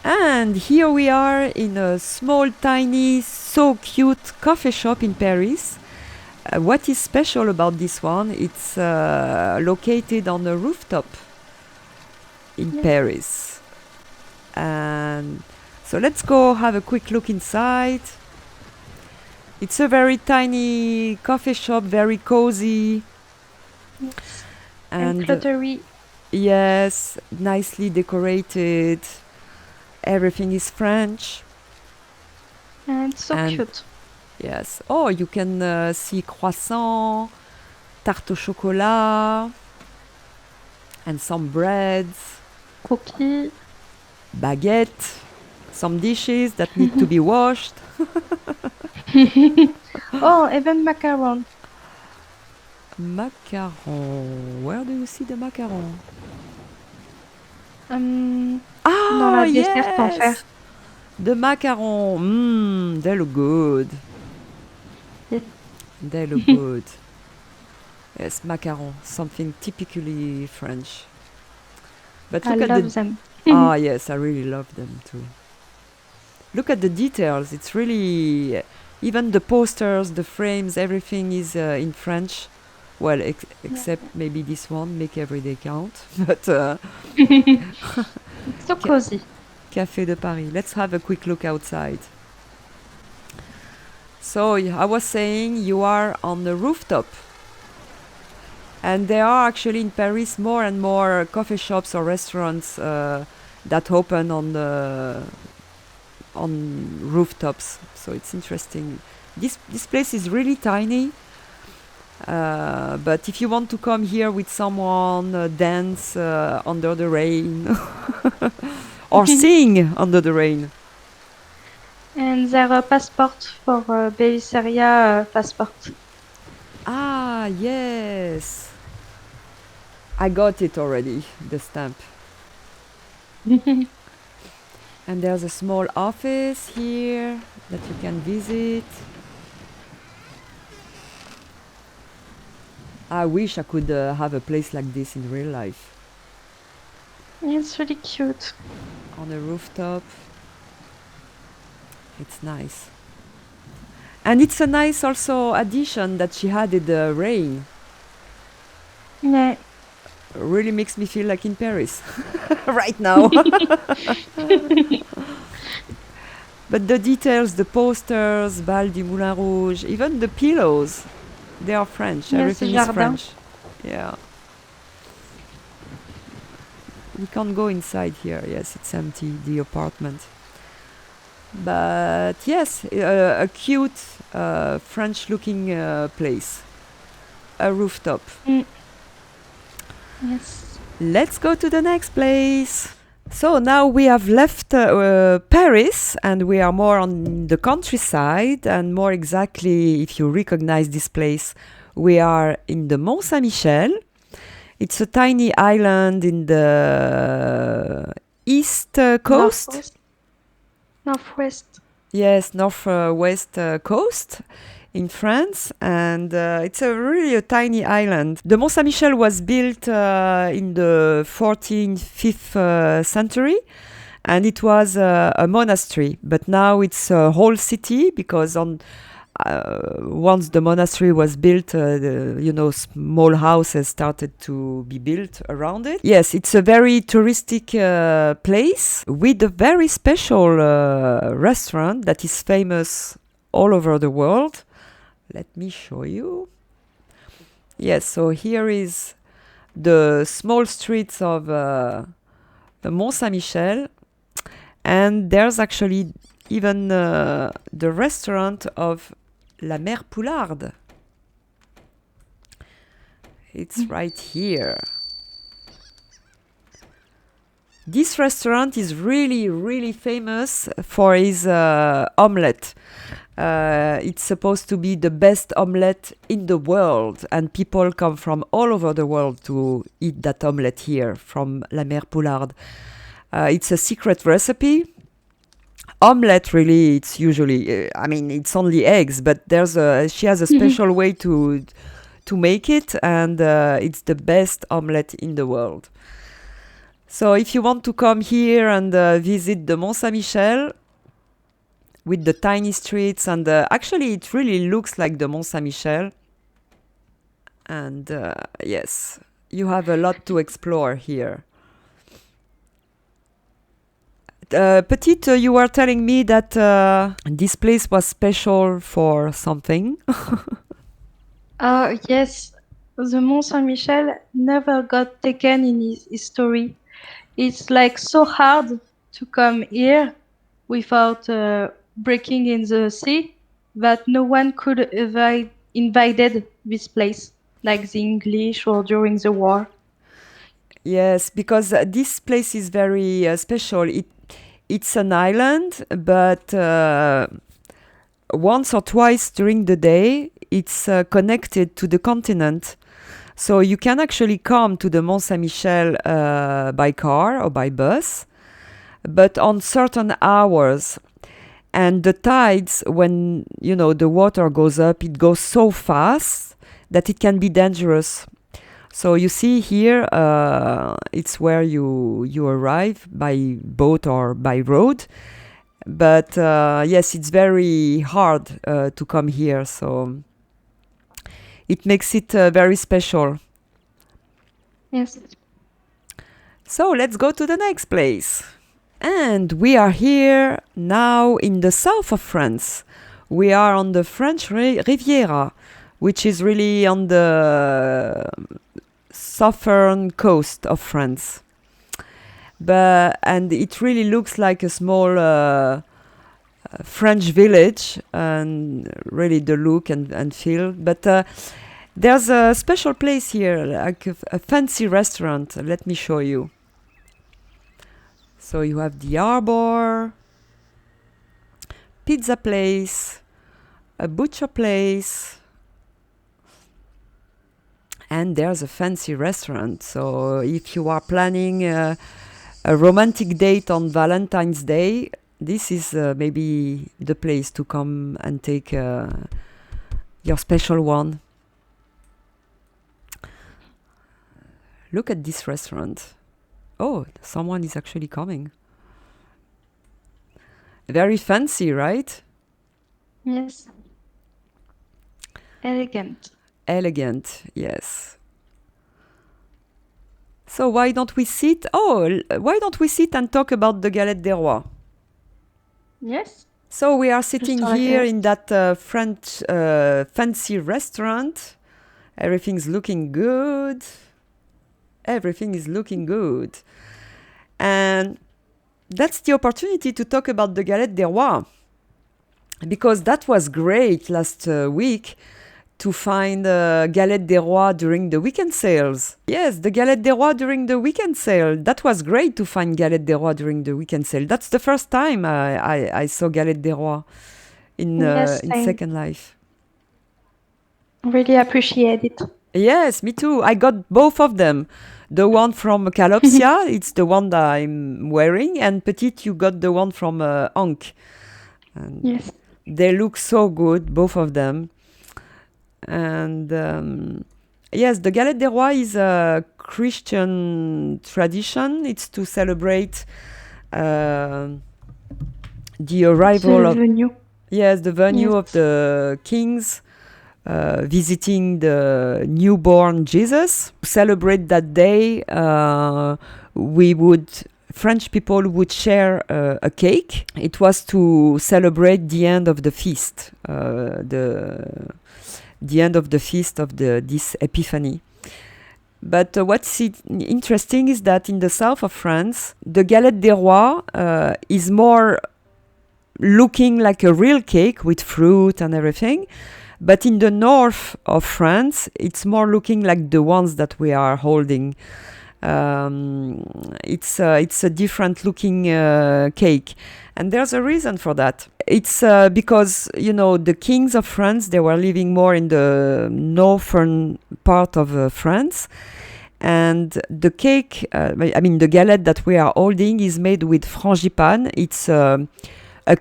And here we are in a small, tiny, so cute coffee shop in Paris. What is special about this one? It's located on a rooftop in Yes. Paris. And so let's go have a quick look inside. It's a very tiny coffee shop, very cozy. Yes. And And cluttery. yes, nicely decorated. Everything is French. And it's so And cute. yes. Oh, you can see croissant, tarte au chocolat, and some breads, Cookie. baguette, some dishes that need to be washed. Oh, even macaron. Macaron. Where do you see the macaron? Dans Ah, la dessert en fer. yes! The macaron. Mmm, they look good. Yes. They look good. Yes, macaron. Something typically French. But I look at love the... them. Ah, yes, I really love them too. Look at the details. It's really... Even the posters, the frames, everything is in French. Well, except maybe this one, Make Every Day Count. But It's so Ca- cozy. Café de Paris. Let's have a quick look outside. So I was saying you are on the rooftop. And there are actually in Paris more and more coffee shops or restaurants that open on rooftops. So it's interesting. This place is really tiny. But if you want to come here with someone, dance under the rain, or sing under the rain. And their passport for Belliceria passport. Ah, yes. I got it already, the stamp. And there's a small office here that you can visit. I wish I could have a place like this in real life. It's really cute. On a rooftop. It's nice. And it's a nice also addition that she added the rain. Yeah. Really makes me feel like in Paris right now. But the details, the posters, Bal du Moulin Rouge, even the pillows, they are French. Yes, Everything is Jardin. French. Yeah. We can't go inside here. Yes, it's empty, the apartment. But yes, a cute French-looking place. A rooftop. Yes. Let's go to the next place. So now we have left Paris and we are more on the countryside, and more exactly, if you recognize this place, we are in the Mont Saint-Michel. It's a tiny island in the east coast. Northwest. Yes, northwest coast. in France, and it's really a tiny island. The Mont Saint-Michel was built in the 14th, 5th century, and it was a monastery. But now it's a whole city because once the monastery was built, small houses started to be built around it. Yes, it's a very touristic place with a very special restaurant that is famous all over the world. Let me show you. Yes, so here is the small streets of the Mont Saint-Michel, and there's actually even the restaurant of La Mère Poularde. It's right here. This restaurant is really, really famous for his omelette. It's supposed to be the best omelette in the world, and people come from all over the world to eat that omelette here from La Mère Poularde. It's a secret recipe. Omelette, really, it's usually, it's only eggs, but she has a special way to make it, and it's the best omelette in the world. So if you want to come here and visit the Mont Saint-Michel with the tiny streets, and actually it really looks like the Mont Saint-Michel, and yes, you have a lot to explore here. Petite, you were telling me that this place was special for something. Yes, the Mont Saint-Michel never got taken in his history. It's like so hard to come here without breaking in the sea that no one could invaded this place, like the English or during the war. Yes, because this place is very special. It's an island, but once or twice during the day, it's connected to the continent. So you can actually come to the Mont Saint-Michel by car or by bus, but on certain hours. And the tides, when the water goes up, it goes so fast that it can be dangerous. So you see here, it's where you arrive by boat or by road. But yes, it's very hard to come here. So it makes it very special. Yes. So let's go to the next place. And we are here now in the south of France. We are on the French Riviera, which is really on the southern coast of France. And it really looks like a small French village, and really the look and feel. But there's a special place here, like a fancy restaurant. Let me show you. So you have the Arbor, pizza place, a butcher place, and there's a fancy restaurant. So if you are planning a romantic date on Valentine's Day, this is maybe the place to come and take your special one. Look at this restaurant. Oh, someone is actually coming. Very fancy, right? Yes. Elegant. Elegant, yes. So why don't we sit? Why don't we sit and talk about the Galette des Rois? Yes. So we are sitting here in that French fancy restaurant. Everything's looking good. Everything is looking good. And that's the opportunity to talk about the Galette des Rois. Because that was great last week to find Galette des Rois during the weekend sales. Yes, the Galette des Rois during the weekend sale. That was great to find Galette des Rois during the weekend sale. That's the first time I saw Galette des Rois in Second Life. Really appreciate it. Yes, me too. I got both of them. The one from Calopsia, it's the one that I'm wearing, and Petite, you got the one from Ankh. Yes. They look so good, both of them. And yes, the Galette des Rois is a Christian tradition. It's to celebrate the arrival of the venue of the kings visiting the newborn Jesus. To celebrate that day, French people would share a cake. It was to celebrate the end of the feast, the end of the feast of this Epiphany. But what's interesting is that in the south of France, the Galette des Rois is more looking like a real cake with fruit and everything. But in the north of France, it's more looking like the ones that we are holding. It's a different looking cake. And there's a reason for that. It's because, the kings of France, they were living more in the northern part of France. And the cake, the galette that we are holding is made with frangipane. It's a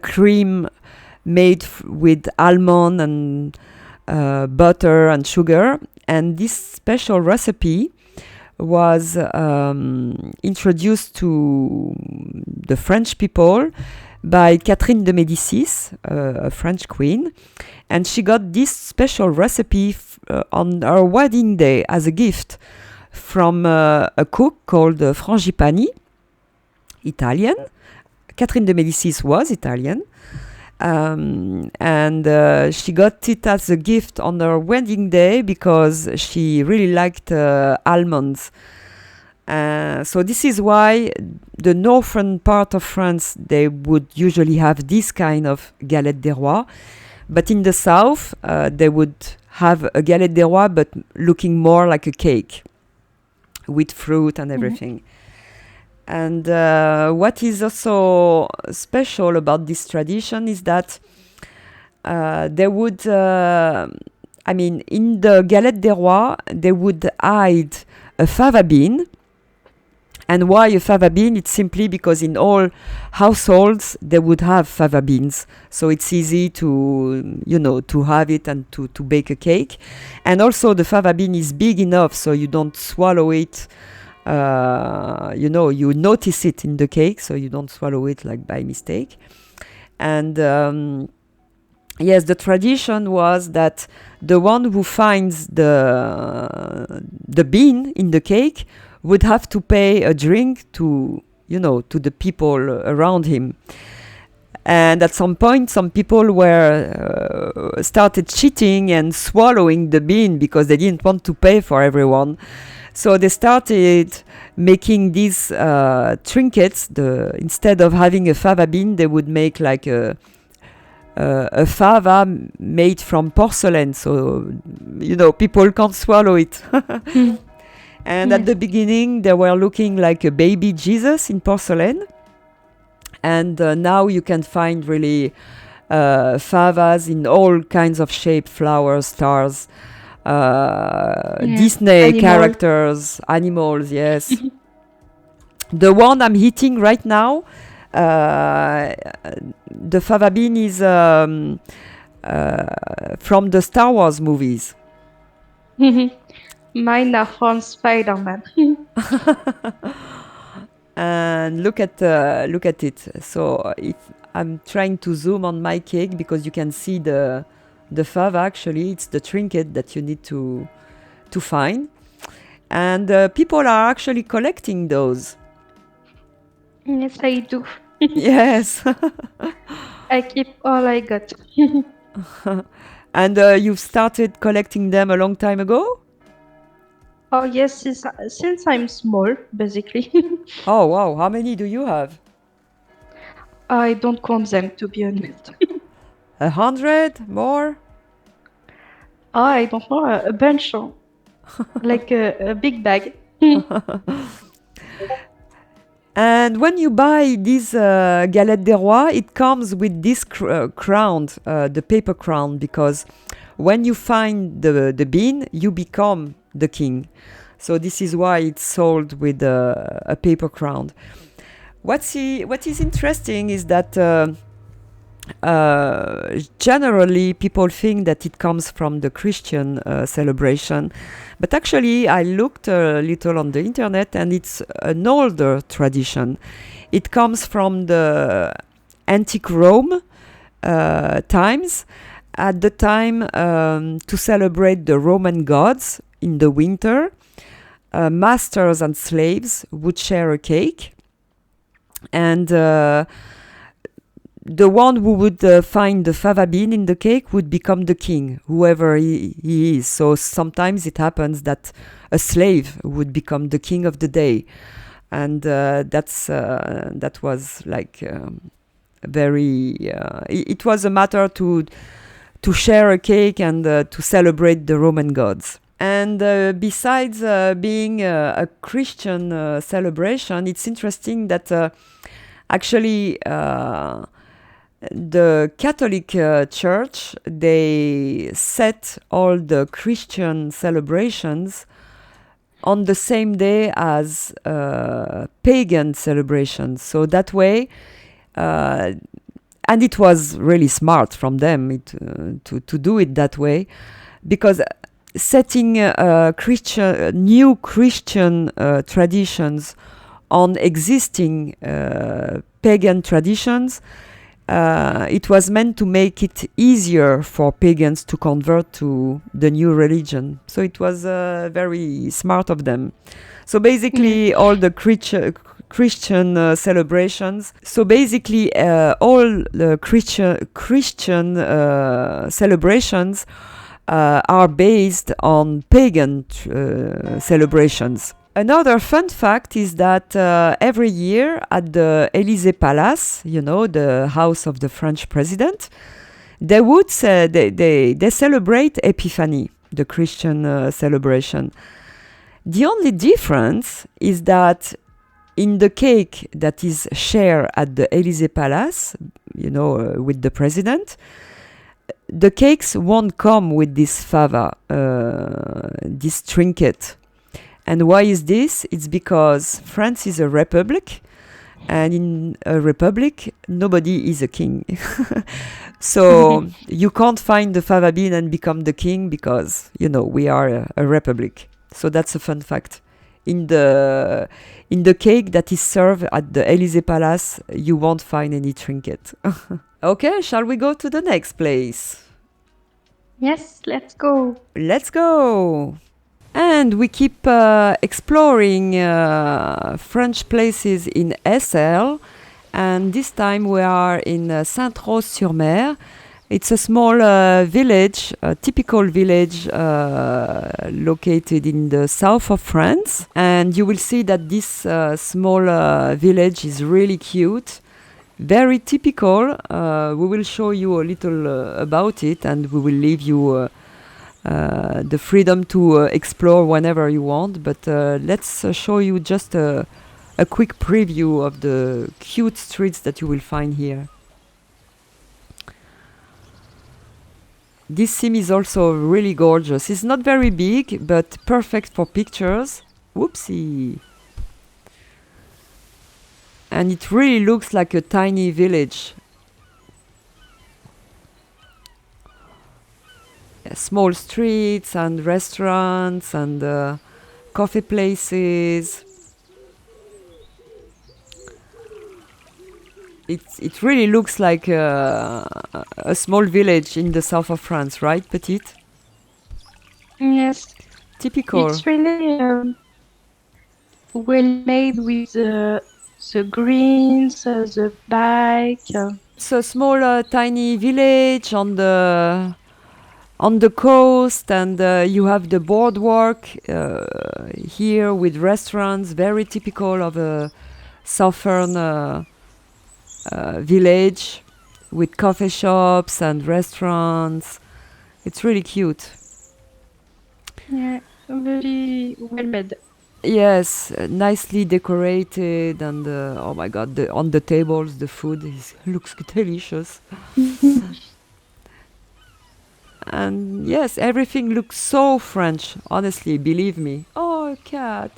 cream made with almond and butter and sugar. And this special recipe was introduced to the French people by Catherine de Médicis, a French queen. And she got this special recipe on her wedding day as a gift from a cook called Frangipani, Italian. Catherine de Médicis was Italian. And she got it as a gift on her wedding day because she really liked almonds. So this is why the northern part of France, they would usually have this kind of galette des rois. But in the south, they would have a galette des rois, but looking more like a cake with fruit and everything. And what is also special about this tradition is that they would, in the galette des rois, they would hide a fava bean. And why a fava bean? It's simply because in all households, they would have fava beans. So it's easy to have it and to bake a cake. And also the fava bean is big enough so you don't swallow it. You notice it in the cake, so you don't swallow it like by mistake. And yes, the tradition was that the one who finds the bean in the cake would have to pay a drink to the people around him. And at some point, some people were started cheating and swallowing the bean because they didn't want to pay for everyone. So they started making these trinkets. Instead of having a fava bean, they would make like a fava made from porcelain. So, people can't swallow it. And at the beginning, they were looking like a baby Jesus in porcelain. And now you can find really favas in all kinds of shape, flowers, stars. Disney characters, animals, yes. The one I'm eating right now, the fava bean is from the Star Wars movies. Mine are from Spider-Man. And look at it. So I'm trying to zoom on my cake because you can see the fava. Actually, it's the trinket that you need to find, and people are actually collecting those. Yes, I do. Yes. I keep all I got. And you've started collecting them a long time ago? Oh yes, since I'm small, basically. Oh wow! How many do you have? I don't count them, to be honest. 100 more? I don't know, a bunch, like a big bag. And when you buy this galette des rois, it comes with this crown, the paper crown, because when you find the bean, you become the king. So this is why it's sold with a paper crown. What is interesting is that generally people think that it comes from the Christian celebration, but actually I looked a little on the internet and it's an older tradition. It comes from the antique Rome times. At the time, to celebrate the Roman gods in the winter, masters and slaves would share a cake, and the one who would find the fava bean in the cake would become the king, whoever he is. So sometimes it happens that a slave would become the king of the day, and that was like very. It was a matter to share a cake and to celebrate the Roman gods. And besides being a Christian celebration, it's interesting that actually the Catholic Church, they set all the Christian celebrations on the same day as pagan celebrations. So that way, and it was really smart from them to do it that way, because setting new Christian traditions on existing pagan traditions, it was meant to make it easier for pagans to convert to the new religion. So it was very smart of them. So basically, all the Christian celebrations. So basically, all the Christian celebrations are based on pagan celebrations. Another fun fact is that every year at the Élysée Palace, the house of the French president, they would they celebrate Epiphany, the Christian celebration. The only difference is that in the cake that is shared at the Élysée Palace, with the president, the cakes won't come with this fava, this trinket. And why is this? It's because France is a republic, and in a republic, nobody is a king. So you can't find the fava bean and become the king because, we are a republic. So that's a fun fact. In the cake that is served at the Élysée Palace, you won't find any trinket. Okay, shall we go to the next place? Yes, let's go. Let's go. And we keep exploring French places in SL. And this time we are in Sainte-Rose-Sur-Mer. It's a small village, a typical village located in the south of France. And you will see that this small village is really cute, very typical. We will show you a little about it, and we will leave you the freedom to explore whenever you want. But let's show you just a quick preview of the cute streets that you will find here. This sim is also really gorgeous. It's not very big, but perfect for pictures. Whoopsie! And it really looks like a tiny village. Small streets and restaurants and coffee places. It really looks like a small village in the south of France, right, Petite? Yes. Typical. It's really well made with the greens, the bike. It's a small, tiny village on the coast, and you have the boardwalk here with restaurants, very typical of a southern village with coffee shops and restaurants. It's really cute. Yeah, very well made. Yes, nicely decorated, and oh my god, on the tables the food looks delicious. And yes, everything looks so French, honestly, believe me. Oh, a cat.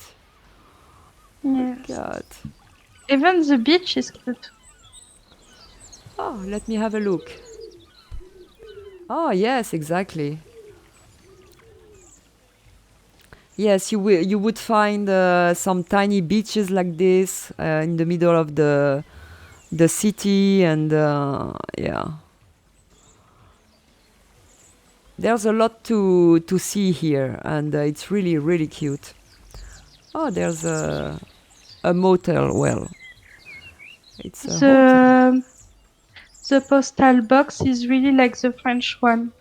Yes. Cat. Even the beach is cute. Oh, let me have a look. Oh, yes, exactly. Yes, you would find some tiny beaches like this in the middle of the city, and yeah, there's a lot to see here, and it's really really cute. Oh, there's a motel. Well, it's a hotel. The the postal box is really like the French one.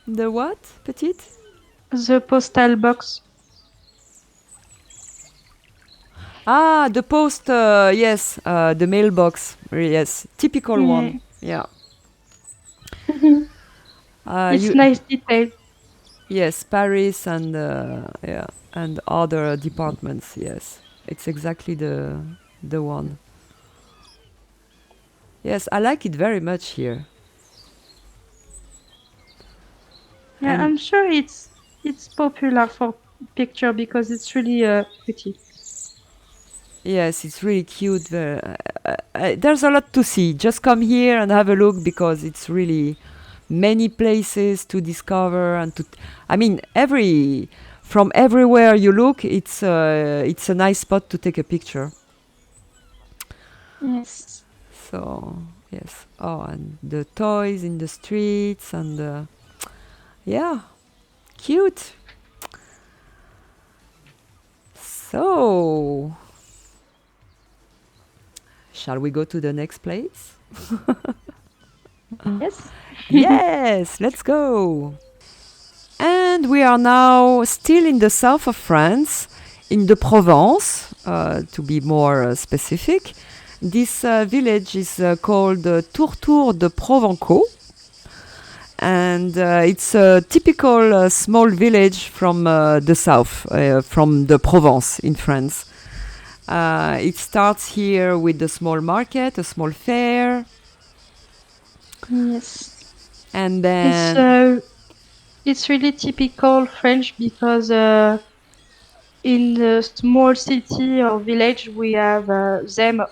The what, petite? The postal box. Ah, the post. Yes, the mailbox. Yes, typical Yeah. one. Yeah. It's You nice detail. Yes, Paris and yeah, and other departments. Yes, it's exactly the one. Yes, I like it very much here. Yeah, And I'm sure it's popular for picture because it's really pretty. yes, it's really cute. There's a lot to see. Just come here and have a look because it's really many places to discover and to. I mean, from everywhere you look, it's a nice spot to take a picture. Yes. So yes. Oh, and the toys in the streets and yeah, cute. So, shall we go to the next place? Yes. Yes, let's go. And we are now still in the south of France, in the Provence, to be more specific. This village is called Tourtour De Provenco, and it's a typical small village from the south, from the Provence in France. It starts here with a small market, a small fair, Yes. and It's then uh, it's really typical French because in the small city or village we have them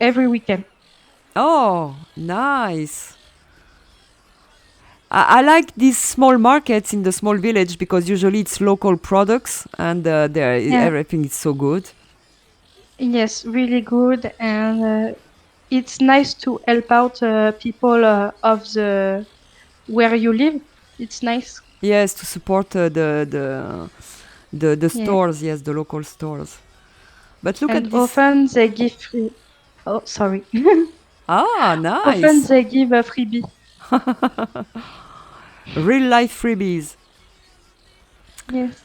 every weekend. oh, nice. I like these small markets in the small village because usually it's local products and Yeah. everything is so good. Yes, really good, and it's nice to help out people of the where you live. It's nice. Yes, to support the Yeah, stores. Yes, the local stores. But look and at this. often they give free. Oh, sorry. Ah, Often nice. they give a freebie. Real life freebies. Yes.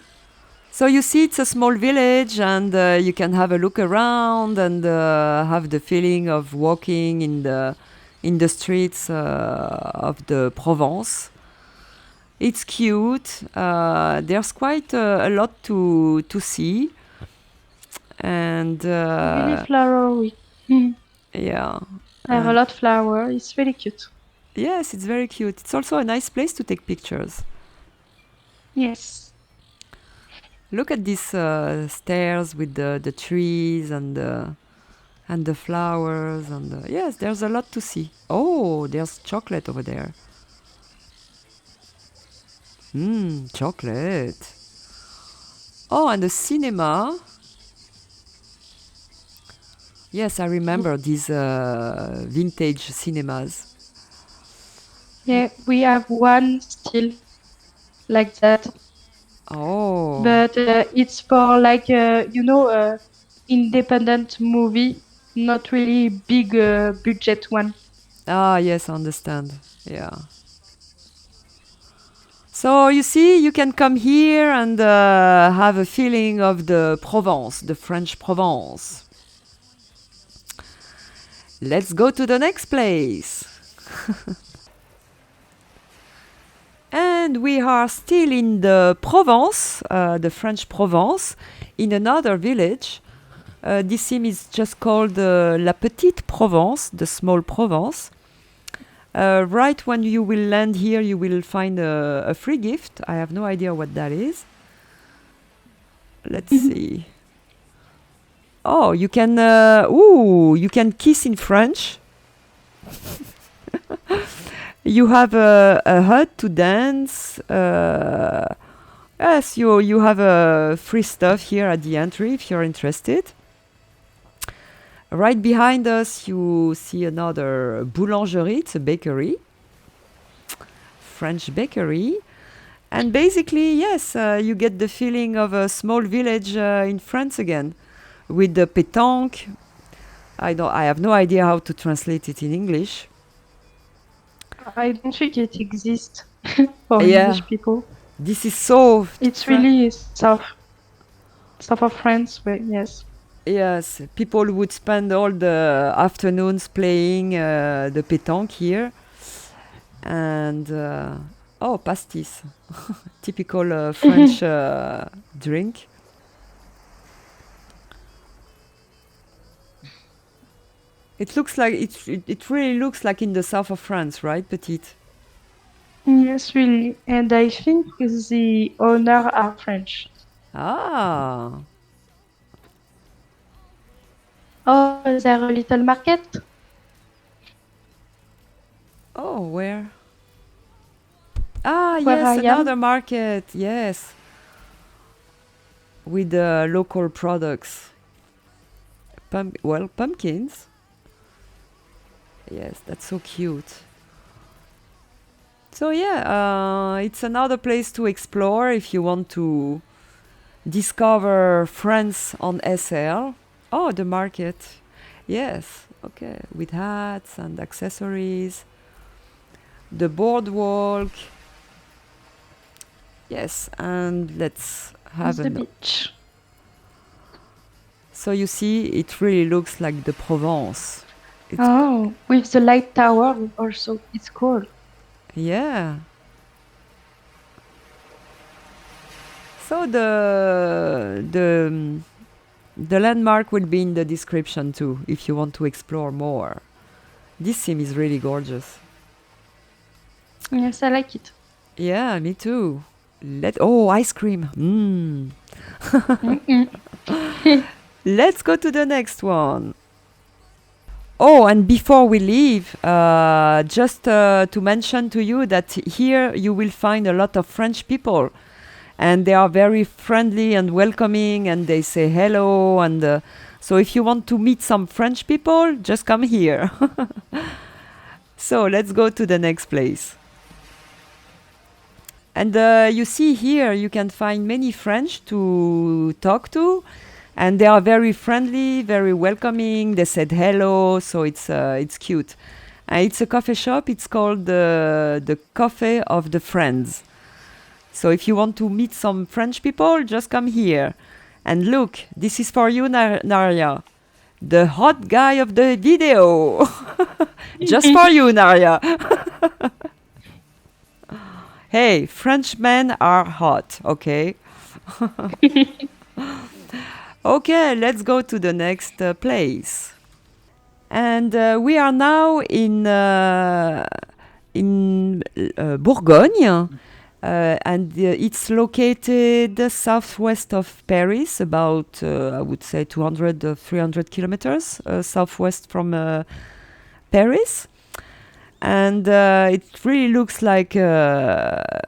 So you see, it's a small village, and you can have a look around and have the feeling of walking in the streets of the Provence. It's cute. There's quite a lot to see, and Really flowery. Mm. yeah, There are a and lot of flower. It's really cute. yes, it's very cute. It's also a nice place to take pictures. Yes. Look at these stairs with the trees and the flowers and yes, there's a lot to see. Oh, there's chocolate over there. Chocolate. Oh, and the cinema. Yes, I remember these vintage cinemas. Yeah, we have one still like that, Oh, but it's for like independent movie, not really big budget one. ah, yes, I understand. Yeah. So you see, you can come here and have a feeling of the Provence, the French Provence. Let's go to the next place. And we are still in the Provence, the French Provence, in another village. This sim is just called La Petite Provence, the small Provence. Right when you will land here, you will find a free gift. I have no idea what that is. Let's see. Oh, you can kiss in French. You have a hut to dance. Yes, you have free stuff here at the entry if you're interested. Right behind us, you see another boulangerie. It's a bakery, French bakery. And basically, yes, you get the feeling of a small village in France again, with the pétanque. I have no idea how to translate it in English. I don't think it exists for Yeah, English people. this is so. It's really south of France, but yes. Yes, people would spend all the afternoons playing the pétanque here. And oh, pastis, typical French drink. It looks like it really looks like in the south of France, right, Petite? Yes, really. And I think the owner are French. Ah, Oh, is there a little market? oh, where? Ah, Where yes, I am? another market. Yes, with local products. Pumpkins. Yes, that's so cute. So yeah, it's another place to explore if you want to discover France on SL. Oh, the market. Yes, okay, with hats and accessories. The boardwalk. Yes, and let's have It's the a beach. So you see, it really looks like the Provence. It's Oh, with the light tower also. It's cool. yeah. So the landmark will be in the description too, if you want to explore more. This sim is really gorgeous. Yes, I like it. Yeah, me too. Ice cream. Mm-mm. Let's go to the next one. Oh, and before we leave, just to mention to you that here you will find a lot of French people, and they are very friendly and welcoming, and they say hello. And so, if you want to meet some French people, just come here. So, let's go to the next place. And you see here, you can find many French to talk to, and they are very friendly, very welcoming. They said hello, so it's cute. It's a coffee shop. It's called the Café of the Friends. So if you want to meet some French people, just come here. And look, this is for you, Naria, the hot guy of the video. Just for you, Naria. Hey, Frenchmen are hot, okay? Okay, let's go to the next place. And we are now in Bourgogne, and it's located southwest of Paris, about, I would say, 200, 300 kilometers southwest from Paris. And it really looks like a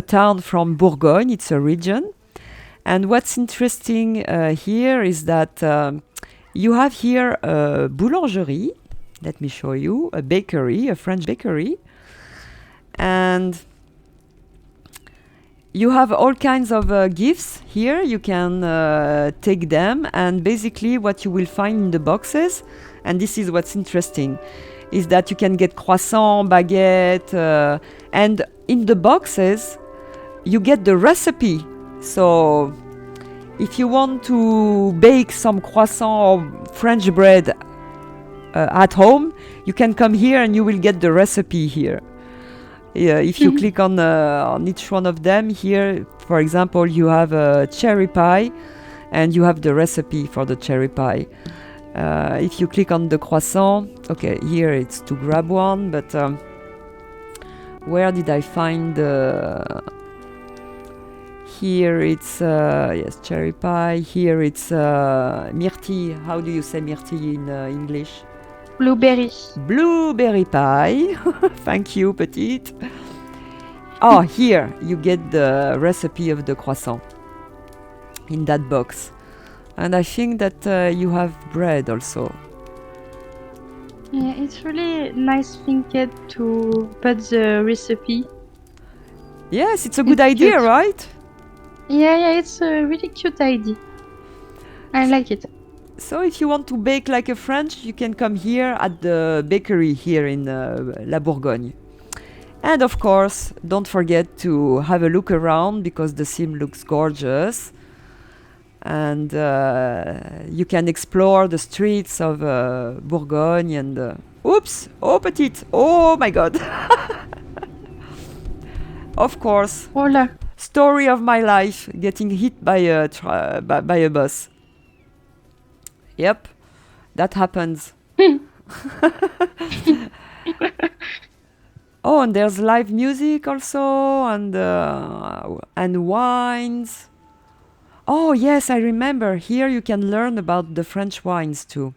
town from Bourgogne. It's a region. And what's interesting here is that you have here a boulangerie. Let me show you. A bakery, a French bakery. And you have all kinds of gifts here. You can take them. And basically what you will find in the boxes, and this is what's interesting, is that you can get croissant, baguette, and in the boxes, you get the recipe. So if you want to bake some croissant or French bread at home, you can come here and you will get the recipe here. If you click on each one of them here, for example, you have a cherry pie and you have the recipe for the cherry pie. If you click on the croissant, okay, here it's to grab one, but where did I find the... Here it's yes, cherry pie. Here it's myrtille. How do you say myrtille in English? Blueberry. Blueberry pie. Thank you, petite. Oh, here you get the recipe of the croissant in that box. And I think that you have bread also. Yeah, it's really nice thing to put the recipe. Yes, it's a good It's idea, cute. right? Yeah, it's a really cute idea. I like it. So if you want to bake like a French, you can come here at the bakery here in La Bourgogne. And of course, don't forget to have a look around because the sim looks gorgeous. And you can explore the streets of Bourgogne and... oops! Oh, petite! Oh my god! Of course, Hola. story of my life, getting hit by by a bus. Yep, that happens. Oh, and there's live music also, and wines. Oh yes, I remember. Here you can learn about the French wines too.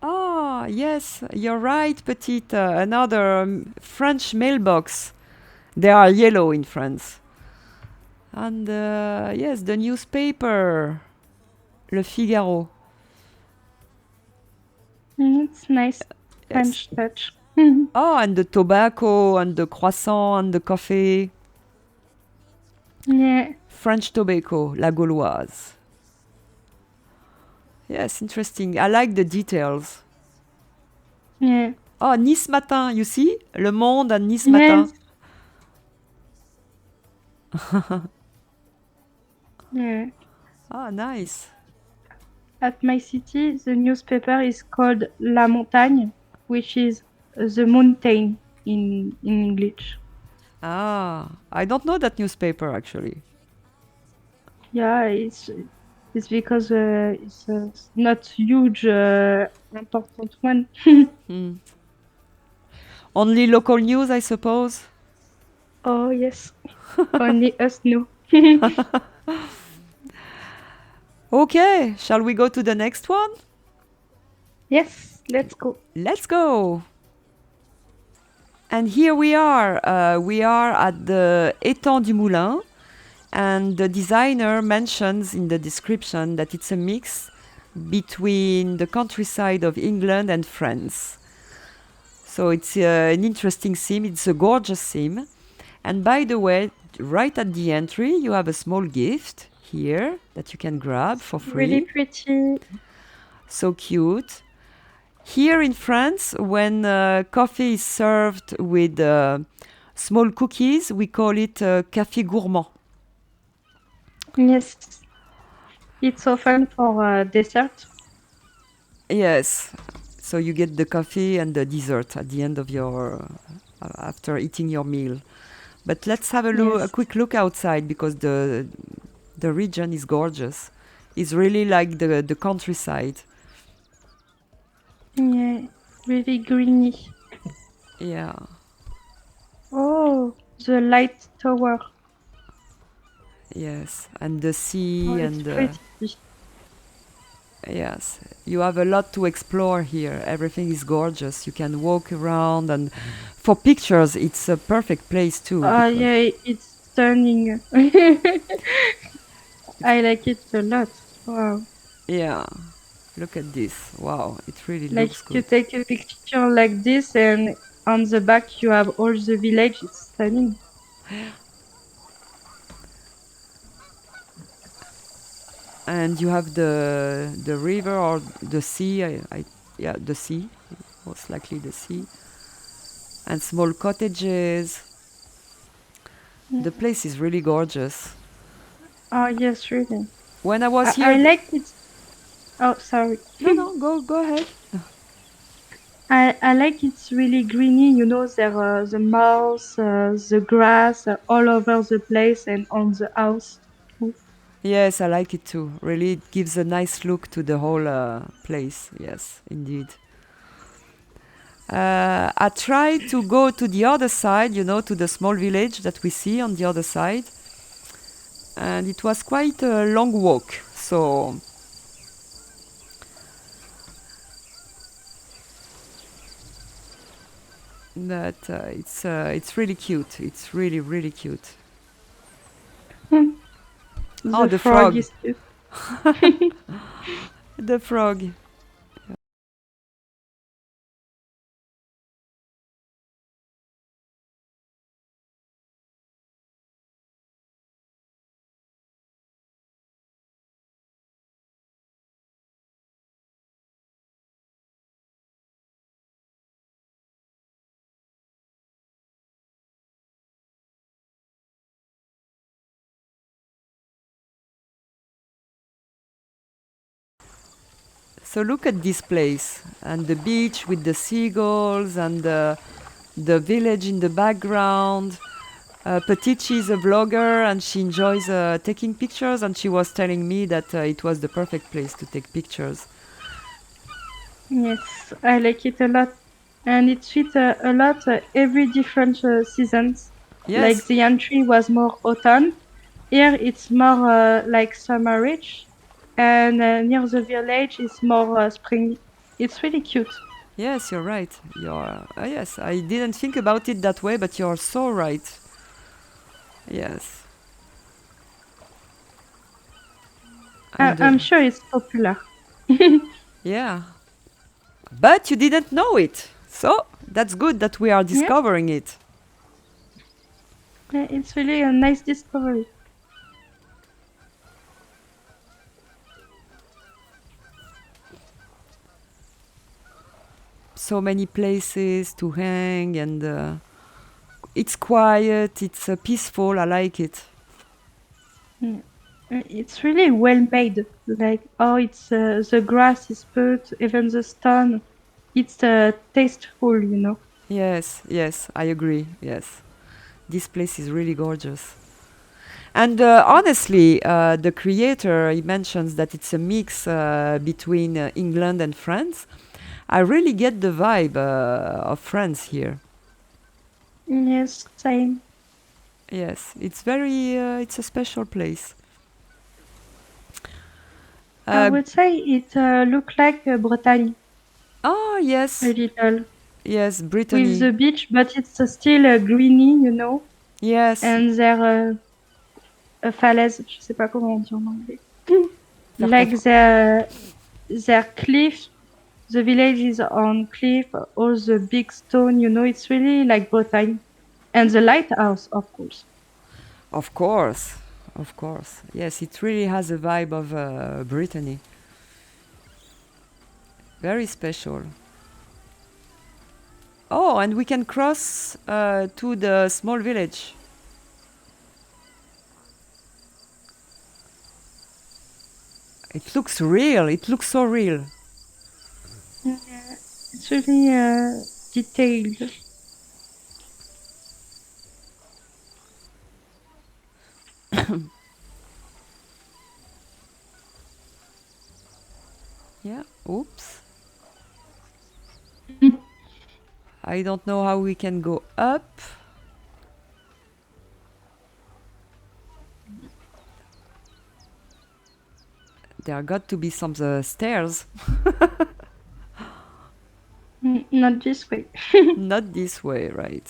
Oh yes, you're right, petite. Another French mailbox. They are yellow in France. And yes, the newspaper, Le Figaro. It's nice Yes. French touch. Oh, and the tobacco, and the croissant, and the coffee. Yeah. French tobacco, La Gauloise. Yes, interesting. I like the details. Yeah. Oh, Nice Matin, you see? Le Monde and Nice Matin. Yes. Yeah. Ah, nice. At my city, the newspaper is called La Montagne, which is the mountain in English. Ah, I don't know that newspaper actually. Yeah, it's because it's not huge, important one. Hmm. Only local news, I suppose. Oh yes, only us know. Okay, shall we go to the next one? Yes, let's go. Let's go. And here we are. We are at the Etang Du Moulin. And the designer mentions in the description that it's a mix between the countryside of England and France. So it's an interesting theme. It's a gorgeous theme. And by the way, right at the entry, you have a small gift here that you can grab for free. Really pretty. So cute. Here in France, when coffee is served with small cookies, we call it café gourmand. Yes, it's often for dessert. Yes. So you get the coffee and the dessert at the end of your after eating your meal. But let's have a quick look outside because the region is gorgeous. It's really like the countryside. Yeah, really greeny. Yeah. Oh, the light tower. Yes, and the sea Oh, and it's pretty. yes, you have a lot to explore here. Everything is gorgeous. You can walk around, and for pictures, it's a perfect place too. Yeah, it's stunning. I like it a lot. Wow. Yeah, look at this. Wow, it really Like looks you good. take a picture like this and on the back you have all the village. It's stunning. And you have the river or the sea. Yeah, the sea, most likely the sea, and small cottages. The place is really gorgeous. Oh yes, really. When I was here, I like it. Oh, sorry. no, go ahead. I like it's really greeny. You know, there are the mouse, the grass all over the place and on the house. Yes, I like it too. Really, it gives a nice look to the whole place. Yes, indeed. I tried to go to the other side, to the small village that we see on the other side. And it was quite a long walk. So that it's really cute. It's really, really cute. Hmm. Oh, The the frog frog. is cute. The frog. So look at this place and the beach with the seagulls and the village in the background. Petite, is a vlogger and she enjoys taking pictures, and she was telling me that it was the perfect place to take pictures. Yes, I like it a lot. And it fits a lot every different seasons. Like Yes, the entry was more autumn. Here it's more like summerish. And near the village is more spring. It's really cute. yes, you're right. Yes, I didn't think about it that way, but you're so right. Yes, and I'm sure it's popular. yeah, but you didn't know it, so that's good that we are Yeah, discovering it. yeah, it's really a nice discovery. So many places to hang, and it's quiet. It's peaceful. I like it. Mm. It's really well made. Like, oh, it's the grass is put, even the stone. It's tasteful. Yes, yes, I agree. Yes, this place is really gorgeous. And honestly, the creator, he mentions that it's a mix between England and France. I really get the vibe of France here. Yes, same. Yes, it's a special place. I Uh, would say it look like Bretagne oh, a yes, little yes, with Brittany. the beach, but it's still greeny. Yes, And there a falaise, je sais pas comment on dit en anglais. certains. Like their cliff, the village is on cliff, all the big stone. It's really like Bretagne. And the lighthouse, of course. Of course, of course. Yes, it really has a vibe of Brittany. Very special. Oh, and we can cross to the small village. It looks real. It looks so real. Yeah, it's really detailed. Yeah. Oops. I don't know how we can go up. There got to be some stairs. Not this way. Not this way, right?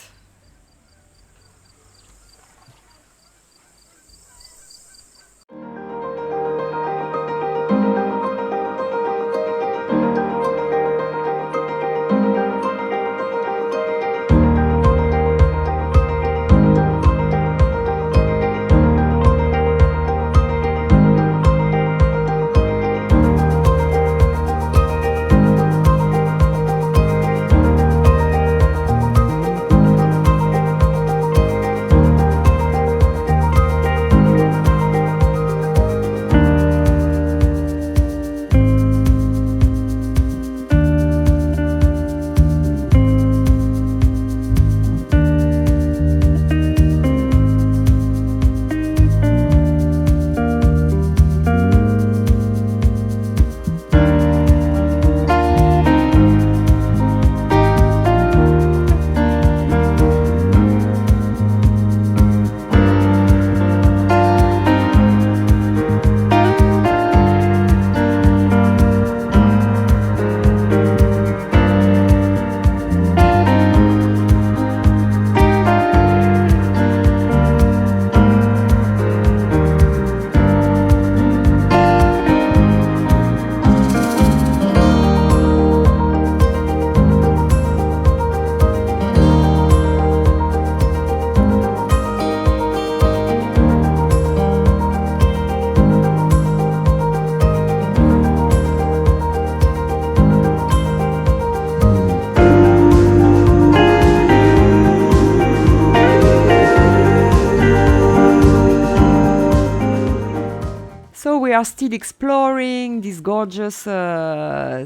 are still exploring this gorgeous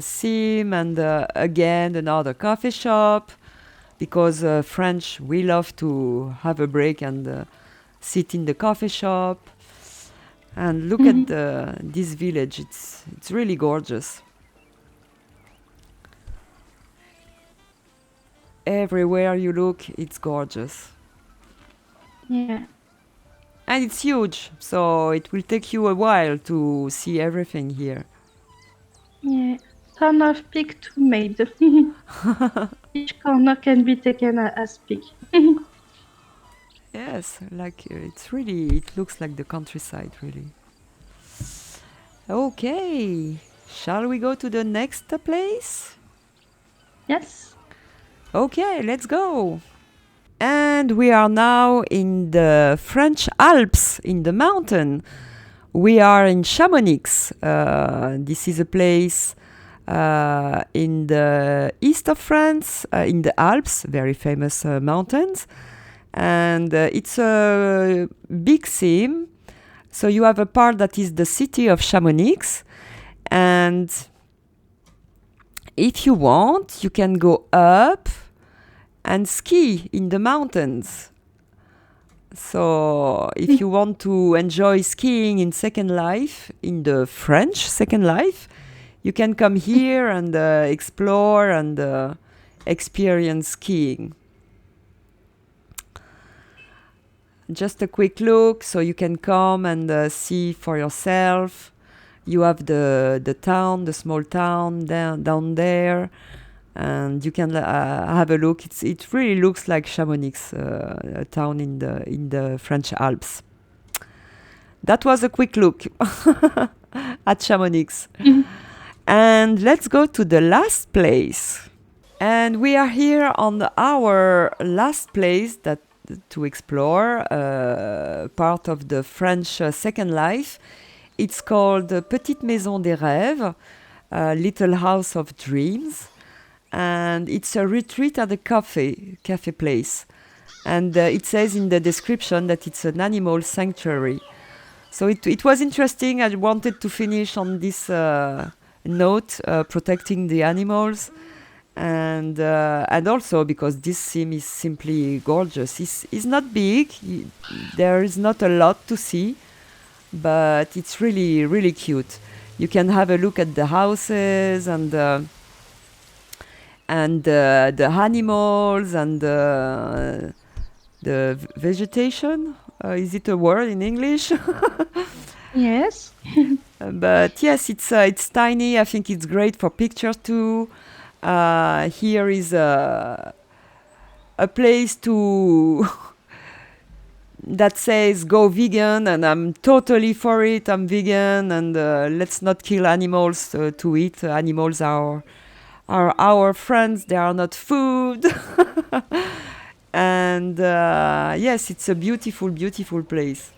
sim, and again another coffee shop, because French, we love to have a break and sit in the coffee shop and look at this village. It's really gorgeous. Everywhere you look, it's gorgeous. Yeah. And it's huge, so it will take you a while to see everything here. Yeah. Ton of pic to made. Each corner can be taken as pic. Yes, like it looks like the countryside, really. Okay, shall we go to the next place? Yes. Okay, let's go. And we are now in the French Alps, in the mountain. We are in Chamonix. This is a place in the east of France, in the Alps, very famous mountains. And it's a big sim. So you have a part that is the city of Chamonix. And if you want, you can go up and ski in the mountains. So if you want to enjoy skiing in Second Life, in the French Second Life, you can come here and explore and experience skiing. Just a quick look, so you can come and see for yourself. You have the town, the small town down there, and you can have a look. It really looks like Chamonix, a town in the French Alps. That was a quick look at Chamonix. And let's go to the last place. And we are here on our last place to explore, part of the French Second Life. It's called Petite Maison des Rêves, Little House of Dreams. And it's a retreat at a cafe place. And it says in the description that it's an animal sanctuary. So it was interesting. I wanted to finish on this note, protecting the animals. And also because this sim is simply gorgeous. It's not big. There is not a lot to see, but it's really, really cute. You can have a look at the houses and the animals and the vegetation. Is it a word in English? Yes. But yes, it's tiny. I think it's great for pictures too. Here is a place to that says go vegan, and I'm totally for it. I'm vegan, and let's not kill animals to eat. Animals are our friends. They are not food. And yes, it's a beautiful, beautiful place.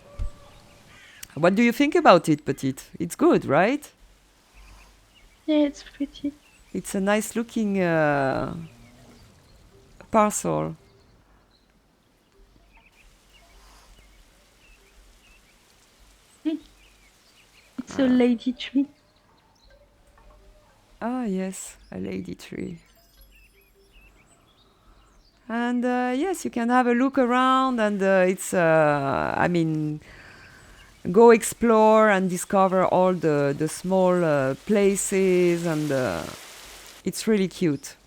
What do you think about it, Petite? It's good, right? Yeah, it's pretty. It's a nice looking parcel. It's a lady tree. Ah, yes, a lady tree. And yes, you can have a look around, and go explore and discover all the small places, and it's really cute.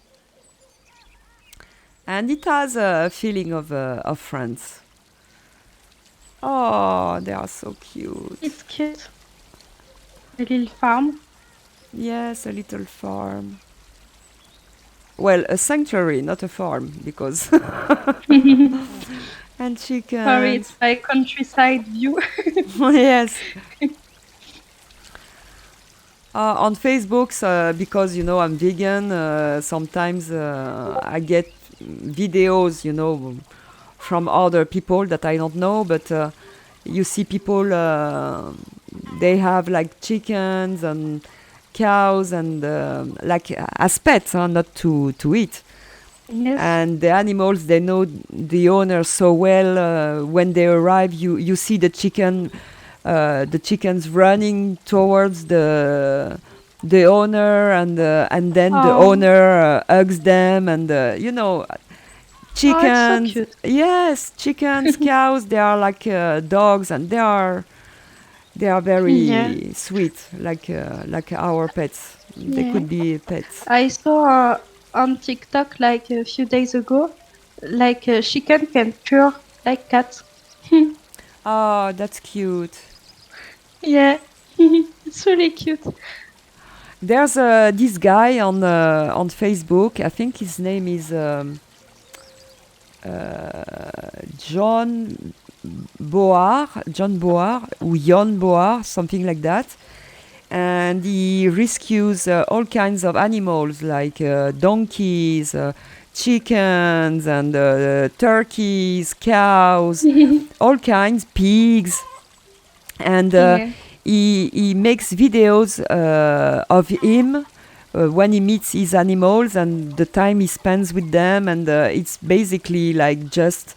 And it has a feeling of France. Oh, they are so cute. It's cute. A little farm. Yes, a little farm. Well, a sanctuary, not a farm, because... And chickens. Sorry, it's my countryside view. Yes. On Facebook, because, I'm vegan, sometimes I get videos, from other people that I don't know, but you see people, they have like chickens and cows and like as pets, not to eat. Yes. And the animals, they know the owner so well. When they arrive, you see the chicken the chickens running towards the owner, and then the Oh, owner hugs them, and oh, it's so chickens. cute. Yes, chickens, cows. They are like dogs, and they are Yeah, very sweet, like our pets. They yeah. could be pets. I saw on TikTok like a few days ago, like a chicken can purr like cat. Oh, that's cute. Yeah, it's really cute. There's this guy on Facebook. I think his name is John John Boar, or Jon Boar, something like that. And he rescues all kinds of animals like donkeys, chickens, and turkeys, cows, all kinds, pigs, and Yeah. he makes videos of him when he meets his animals and the time he spends with them, and it's basically like just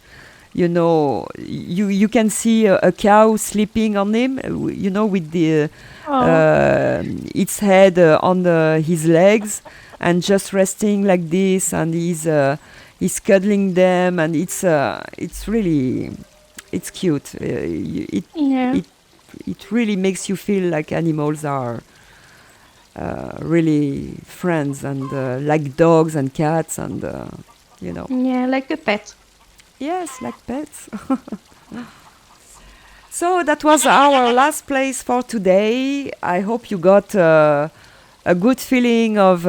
you can see a cow sleeping on him, with the Oh, its head on his legs and just resting like this, and he's cuddling them, and it's really it's cute. yeah. It really makes you feel like animals are really friends, and like dogs and cats, and you know Yeah, like a pet. yes, like pets. So that was our last place for today. I hope you got a good feeling of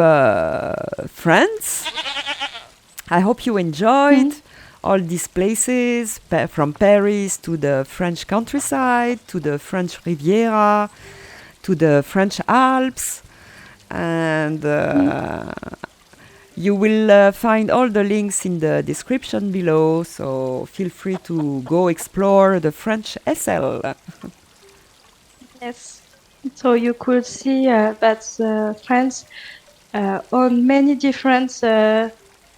France. I hope you enjoyed Mm. all these places, from Paris to the French countryside, to the French Riviera, to the French Alps. And Mm. you will find all the links in the description below, so feel free to go explore the French SL. Yes. So you could see that France on many different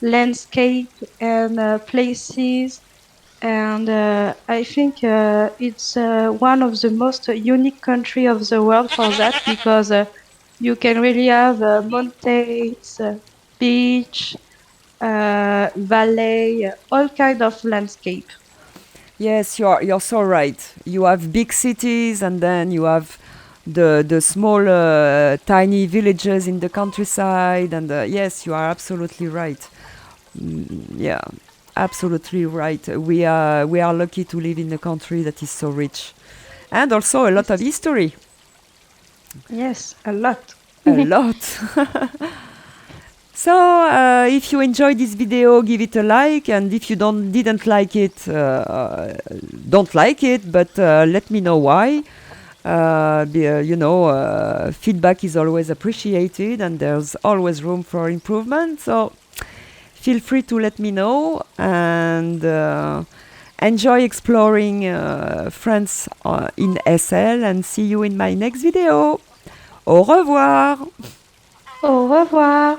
landscape and places, and I think it's one of the most unique country of the world for that because you can really have mountains, beach, valley, all kind of landscape. Yes, you're so right. You have big cities, and then you have the small tiny villages in the countryside, and yes, you are absolutely right. Yeah, absolutely right. We are lucky to live in a country that is so rich, and also a lot of Yes, history. yes, a lot. A lot. So, if you enjoyed this video, give it a like, and if you didn't like it, don't like it, but let me know why. Feedback is always appreciated, and there's always room for improvement. So, feel free to let me know, and enjoy exploring France in SL, and see you in my next video. Au revoir! Au revoir.